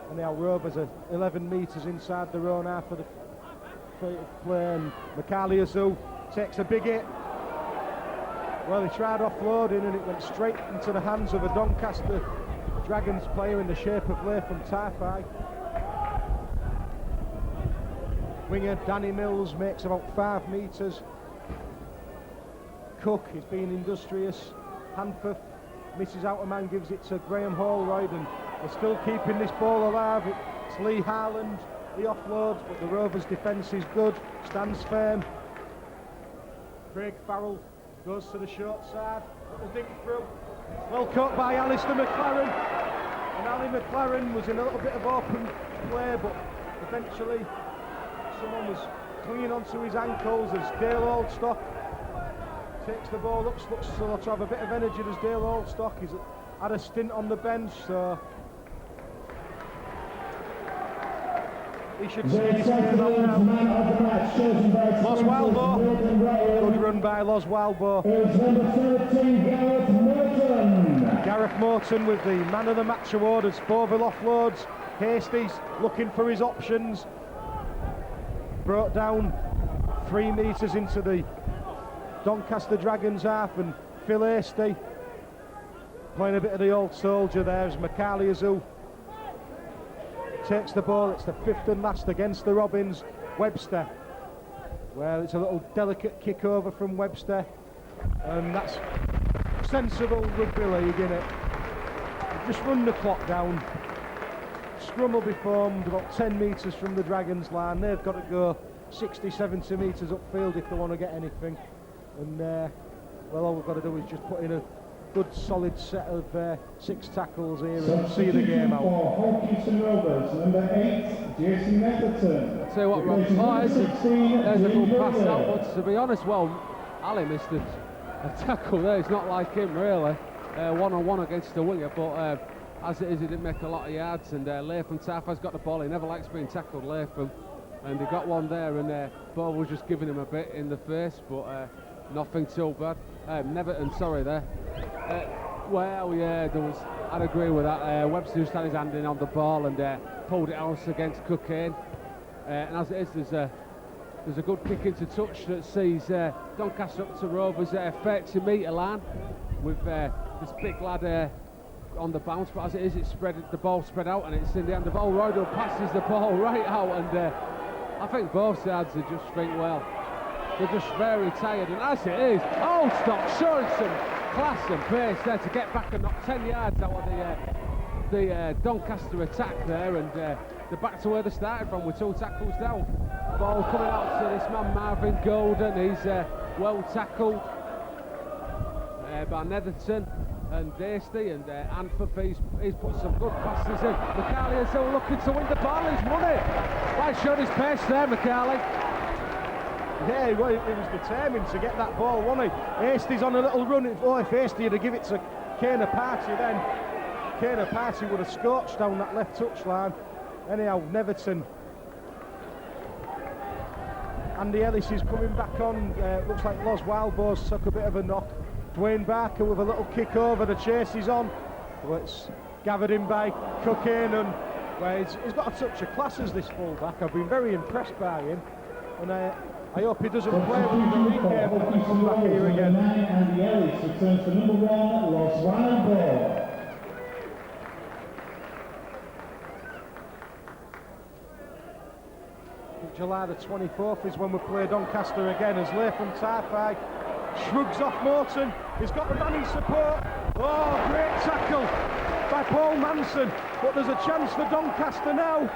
And now Rovers are 11 metres inside their own half of the play, and Makaliazu takes a big hit. Well, he tried offloading and it went straight into the hands of a Doncaster Dragons player in the shape of Latham Tarfai. Winger Danny Mills makes about 5 metres. Cook is being industrious. Hanforth misses out a man, gives it to Graham Holroyd, and they're still keeping this ball alive. It's Lee Harland, the offloads, but the Rovers' defence is good, stands firm. Craig Farrell goes to the short side, put the dink through. Well caught by Alistair McLaren, and Ali McLaren was in a little bit of open play, but eventually someone was clinging onto his ankles as Dale Oldstock takes the ball up. Looks to have a bit of energy as Dale Oldstock. He's had a stint on the bench, so he should see his game out now. Los Walbo, good run by Los Walbo. Gareth Morton with the man of the match award as Fauville offloads. Hastie's looking for his options. Brought down 3 metres into the Doncaster Dragons half, and Phil Hastie playing a bit of the old soldier there as Makaliazu takes the ball. It's the 5th and last against the Robins. Webster, well, it's a little delicate kick over from Webster, and that's sensible rugby league, innit? Just run the clock down. Scrum will be formed about 10 metres from the Dragons line. They've got to go 60-70 metres upfield if they want to get anything. And well, all we've got to do is just put in a good solid set of 6 tackles here and see the game out. Number 8, Jason Netherton. I'll tell you what, Rob, there's a good pass out, but to be honest, well, Ali missed a tackle there. It's not like him really, one-on-one against the winger, but as it is, he didn't make a lot of yards, and Latham Tarfar's got the ball. He never likes being tackled, Latham, and he got one there, and Bo was just giving him a bit in the face, but nothing too bad. Netherton, sorry there. Well, yeah, I'd agree with that. Webster just had his hand in on the ball and pulled it out against Cockayne. And as it is, there's a good kick into touch that sees Doncaster up to Rovers 30 metre line with this big lad on the bounce. But as it is, the ball spread out, and it's in the end of Holroyd, who passes the ball right out. And I think both sides are just think, well, they're just very tired, and as it is, Oldstock showing some class and pace there to get back and knock 10 yards out of the Doncaster attack there, and they're back to where they started from with 2 tackles down. Ball coming out to this man Marvin Golden. He's well tackled by Netherton and Dasty, and Anford, he's put some good passes in. McCarley is still looking to win the ball. He's won it. Right, showed his pace there, McCarley. Yeah, he was determined to get that ball, wasn't he? Hasty's on a little run. If Hasty had to give it to Kane Party, then Kane Party would have scorched down that left touchline. Anyhow, Netherton. Andy Ellis is coming back on. Looks like Loz Wildbows took a bit of a knock. Dwayne Barker with a little kick over. The chase is on. Well, it's gathered in by Cocaine, where he's got a touch of class as this full-back. I've been very impressed by him. And I hope he doesn't play with the league game when we come back here again. Andy Ellis returns to number 1, Loz Wildbows. July the 24th is when we play Doncaster again, as Latham Tarfai shrugs off Morton. He's got the man in support. Oh, great tackle by Paul Manson, but there's a chance for Doncaster now.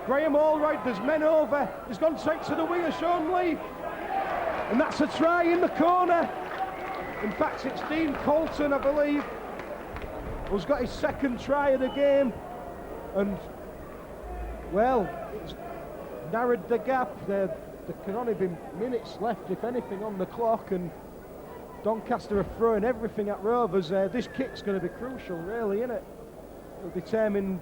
Graham Allroyd, there's men over. He's gone straight to the winger, Sean Lee, and that's a try in the corner. In fact, it's Dean Colton, I believe, who's got his 2nd try of the game, and well, it's narrowed the gap. There can only be minutes left, if anything, on the clock, and Doncaster are throwing everything at Rovers. This kick's going to be crucial, really, isn't it? It'll determine.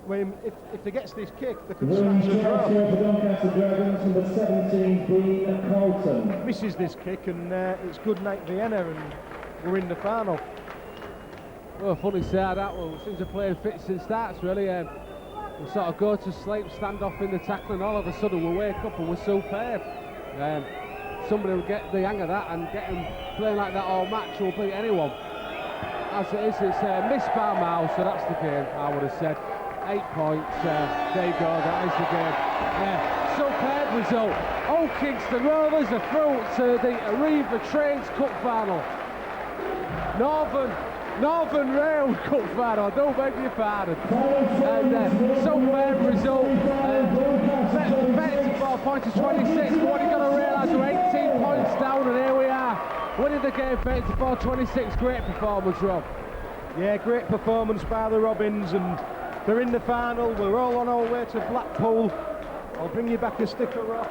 If they gets this kick, they could snatch a draw. For Doncaster Dragons, number 17, Dean Colton. Misses this kick, and it's good night Vienna, and we're in the final. Well, funny side that one. Seems to play in fits and starts, really. We sort of go to sleep, stand off in the tackle, and all of a sudden we wake up and we're superb. Somebody will get the hang of that and get them playing like that all match will beat anyone. As it is, it's missed by a mile, so that's the game, I would have said. 8 points, there you go, that is the game. Superb result. Old Kingston Rovers are through to the Arriva Trains Cup final. Northern Rail Cup final, I don't beg your pardon. And superb result. 34 points to 26, but what you've got to realise, we're 18 points down, and here we are, winning the game 34-26. Great performance, Rob. Yeah, great performance by the Robins, and they're in the final. We're all on our way to Blackpool. I'll bring you back a stick of rock.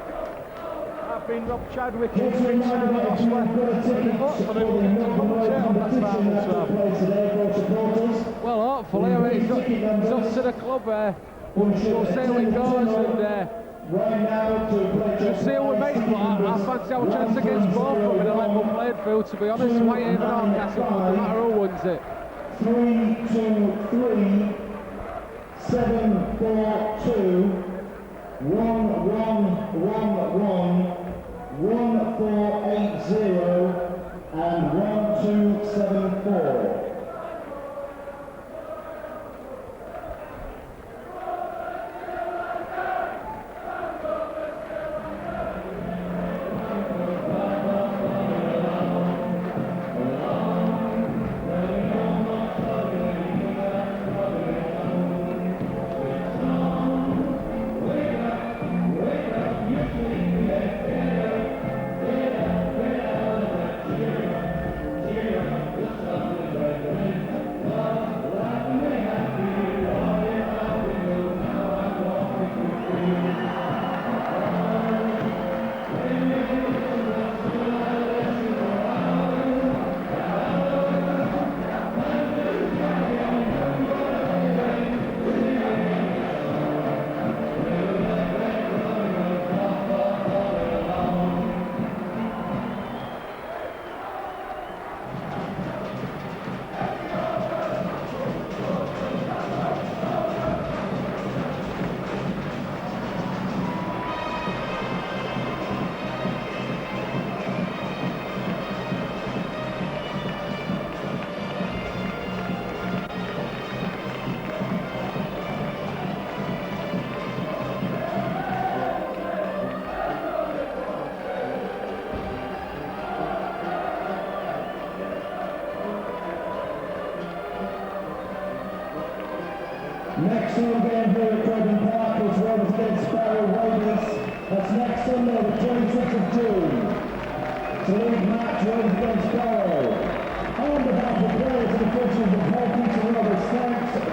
I've been Rob Chadwick, he's been Sam Osler, and hopefully we'll get to commentate on that final. Well, hopefully, I mean, he's off to the club. We'll see how it goes, and we'll see how we make it. But I fancy our chance against both of them in a level playing field, to be honest. Why even Doncaster, no matter who wins it. 3-2-3, 7-4-2, 1-1-1-1, 1-4-8-0, and 1-2-7-4. Next home game here at Craven Park is Rovers against Sparrow Rovers. That's next Sunday, the 26th of June. To lead match, Rovers against Sparrow. On behalf of the players and officials of Hull Rovers, thanks